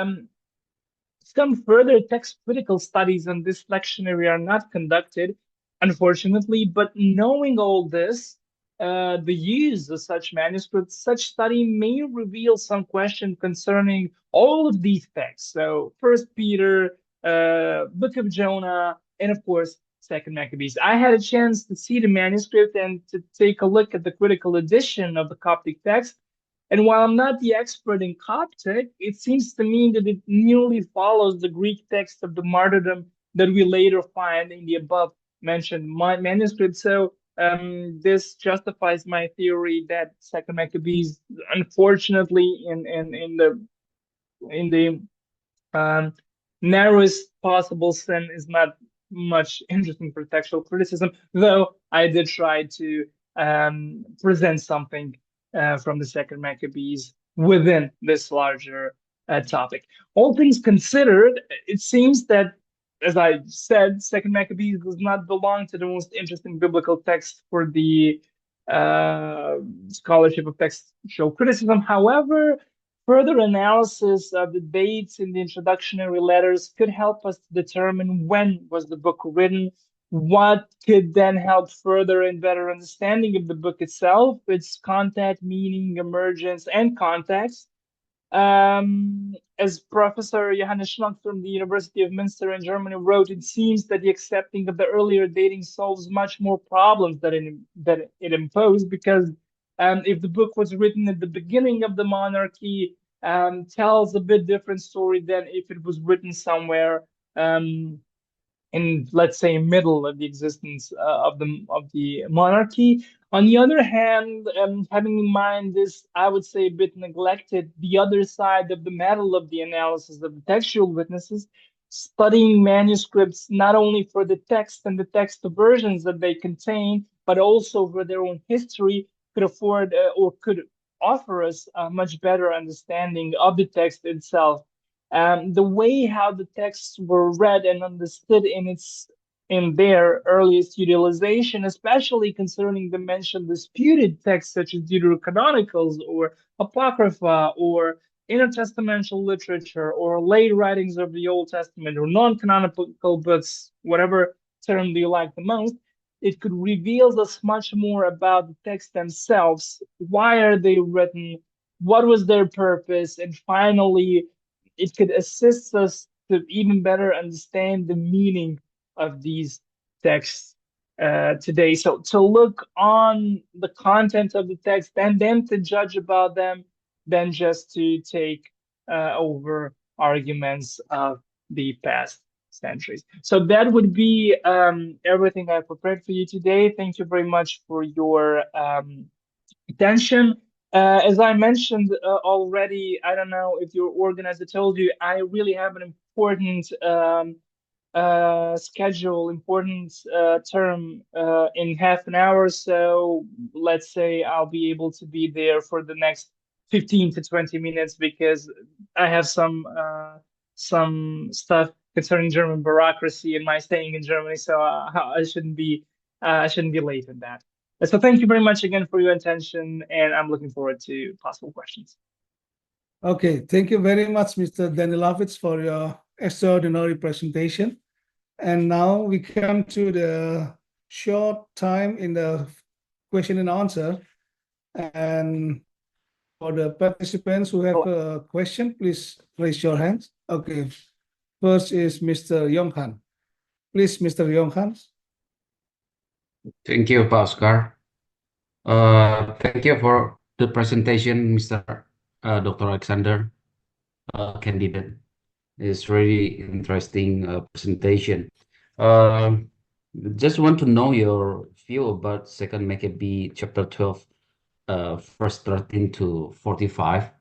some further text critical studies on this lectionary are not conducted, unfortunately, but knowing all this, the use of such manuscripts, such study may reveal some question concerning all of these texts. So First Peter, Book of Jonah, and of course, Second Maccabees. I had a chance to see the manuscript and to take a look at the critical edition of the Coptic text. And while I'm not the expert in Coptic, it seems to me that it nearly follows the Greek text of the martyrdom that we later find in the above mentioned manuscript. So this justifies my theory that Second Maccabees, unfortunately, in the narrowest possible sense, is not much interesting for textual criticism, though I did try to present something from the Second Maccabees within this larger topic. All things considered, it seems that, as I said, Second Maccabees does not belong to the most interesting biblical text for the scholarship of textual criticism. However, further analysis of the dates in the introductory letters could help us determine when was the book written, what could then help further and better understanding of the book itself, its content, meaning, emergence, and context. As Professor Johannes Schmuck from the University of Münster in Germany wrote, it seems that the accepting of the earlier dating solves much more problems that it imposed, because if the book was written at the beginning of the monarchy, tells a bit different story than if it was written somewhere in, let's say, middle of the existence of the monarchy. On the other hand, having in mind this, I would say, a bit neglected, the other side of the medal of the analysis of the textual witnesses, studying manuscripts not only for the text and the text versions that they contain, but also for their own history, could afford or could offer us a much better understanding of the text itself. The way how the texts were read and understood in their earliest utilization, especially concerning the mentioned disputed texts such as Deuterocanonicals or Apocrypha or intertestamental literature or late writings of the Old Testament or non-canonical books, whatever term you like the most, it could reveal us much more about the texts themselves. Why are they written? What was their purpose? And finally, it could assist us to even better understand the meaning of these texts today. So to look on the content of the text and then to judge about them, than just to take over arguments of the past centuries. So that would be everything I prepared for you today. Thank you very much for your attention. As I mentioned already, I don't know if your organizer told you, I really have an important schedule, important term in half an hour. So let's say I'll be able to be there for the next 15 to 20 minutes because I have some stuff concerning German bureaucracy and my staying in Germany. So I shouldn't be late in that. So thank you very much again for your attention, and I'm looking forward to possible questions. Okay, thank you very much, Mr. Danilovic, for your extraordinary presentation. And now we come to the short time in the question and answer. And for the participants who have a question, please raise your hands. Okay, first is Mr. Yonghan. Please, Mr. Yonghan. Thank you, Pak Oscar. Thank you for the presentation, Mr. Dr. Alexander, candidate. It's really interesting presentation. Just want to know your view about Second Maccabee chapter 12, verse 13 to 45.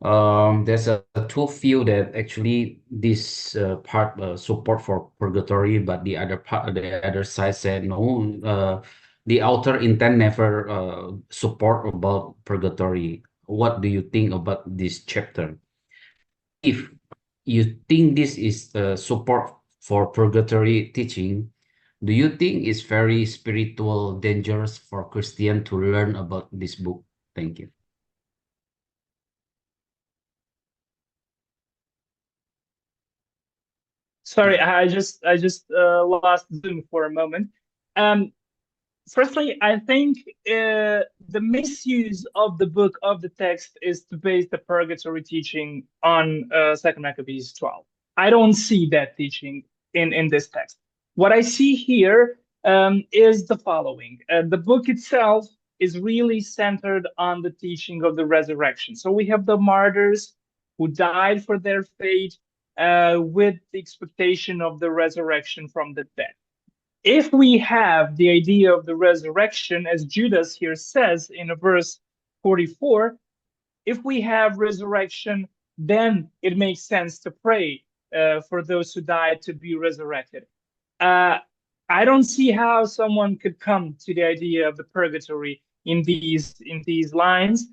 There's a two view that actually this part support for purgatory, but the other side said no. The author intent never support about purgatory. What do you think about this chapter? If you think this is support for purgatory teaching, do you think it's very spiritual, dangerous for Christian to learn about this book? Thank you. Sorry, I just lost Zoom for a moment. Firstly, I think the misuse of the book of the text is to base the purgatory teaching on Second Maccabees 12. I don't see that teaching in this text. What I see here is the following. The book itself is really centered on the teaching of the resurrection. So we have the martyrs who died for their faith with the expectation of the resurrection from the dead. If we have the idea of the resurrection, as Judas here says in verse 44, if we have resurrection, then it makes sense to pray for those who died to be resurrected. I don't see how someone could come to the idea of the purgatory in these lines.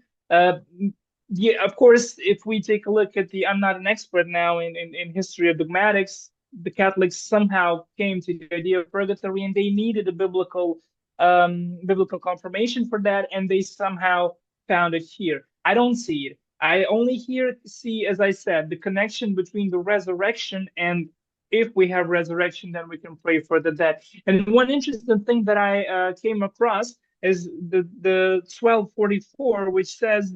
Yeah, of course, if we take a look at I'm not an expert now in history of dogmatics, the Catholics somehow came to the idea of purgatory and they needed a biblical confirmation for that, and they somehow found it here. I don't see it. I only see, as I said, the connection between the resurrection, and if we have resurrection, then we can pray for the dead. And one interesting thing that I came across is the 1244, which says,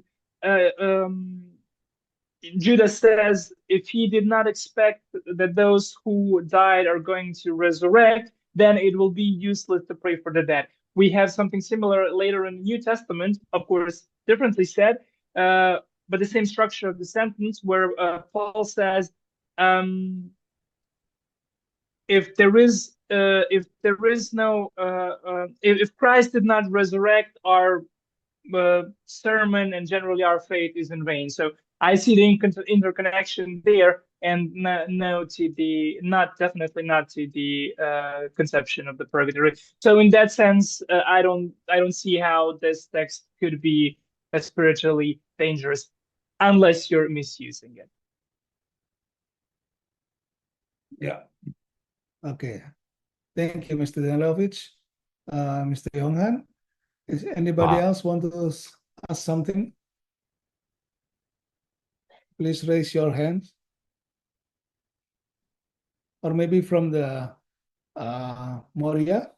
Judas says, if he did not expect that those who died are going to resurrect, then it will be useless to pray for the dead. We have something similar later in the New Testament, of course, differently said, but the same structure of the sentence where Paul says, if Christ did not resurrect, our sermon and generally our faith is in vain. So I see the interconnection there, and definitely not to the conception of the purgatory. So in that sense, I don't see how this text could be spiritually dangerous unless you're misusing it. Yeah. Okay. Thank you, Mr. Danilovic. Mr. Yonghan, is anybody else want to ask something? Please raise your hand. Or maybe from the Moria.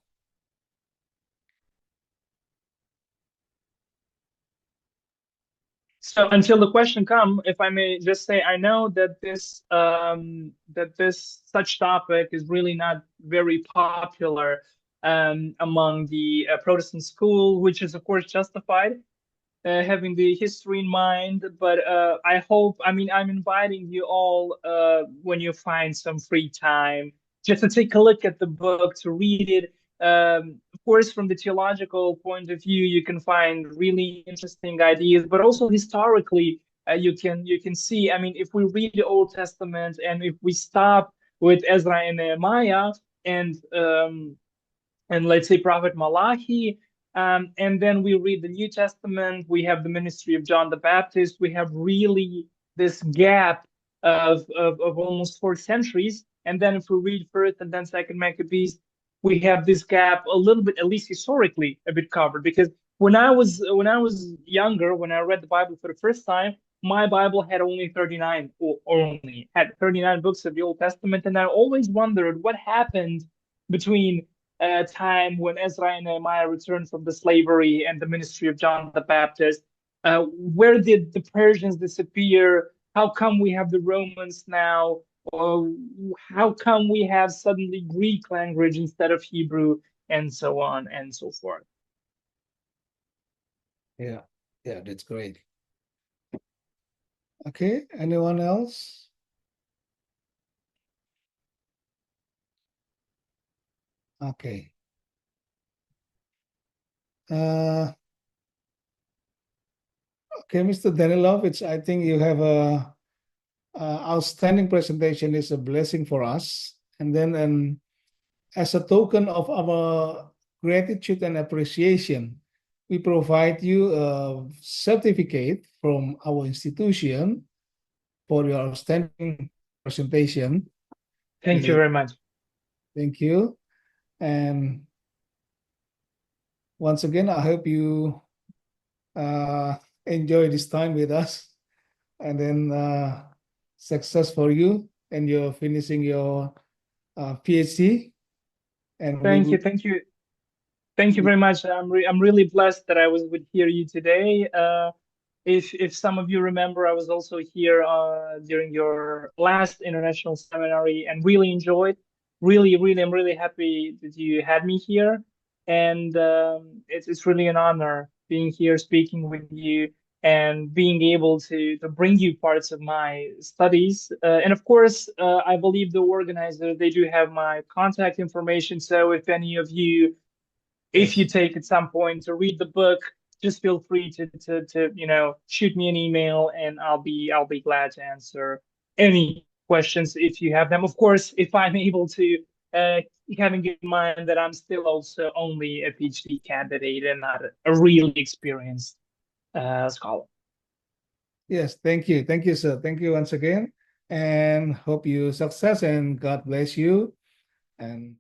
So until the question come, if I may just say, I know that this such topic is really not very popular among the Protestant school, which is of course justified, having the history in mind. But I hope, I mean, I'm inviting you all when you find some free time just to take a look at the book, to read it. Of course, from the theological point of view, you can find really interesting ideas, but also historically, you can see. I mean, if we read the Old Testament and if we stop with Ezra and Nehemiah and let's say Prophet Malachi. And then we read the New Testament. We have the ministry of John the Baptist. We have really this gap of almost 4 centuries. And then if we read First and then Second Maccabees, we have this gap a little bit, at least historically, a bit covered. Because when I was younger, when I read the Bible for the first time, my Bible had only 39, or only had 39 books of the Old Testament, and I always wondered what happened between time when Ezra and Nehemiah returned from the slavery and the ministry of John the Baptist. Where did the Persians disappear? How come we have the Romans now? Or how come we have suddenly Greek language instead of Hebrew, and so on and so forth? Yeah, that's great. Okay, anyone else? Okay. Okay, Mr. Danilovic, I think you have a outstanding presentation. Is a blessing for us. And then, as a token of our gratitude and appreciation, we provide you a certificate from our institution for your outstanding presentation. Thank you very much. Thank you. And once again, I hope you enjoy this time with us. And then success for you, and you're finishing your PhD. And Thank you. Thank you very much. I'm really blessed that I was with you today. If some of you remember, I was also here during your last international seminary and really enjoyed. Really, I'm really happy that you had me here, and it's really an honor being here, speaking with you, and being able to bring you parts of my studies. And of course, I believe the organizer, they do have my contact information. So if any of you, if you take at some point to read the book, just feel free to shoot me an email, and I'll be glad to answer any questions if you have them. Of course, if I'm able to, having in mind that I'm still also only a PhD candidate and not a really experienced scholar. Yes, thank you, sir. Thank you once again, and hope you success, and God bless you. And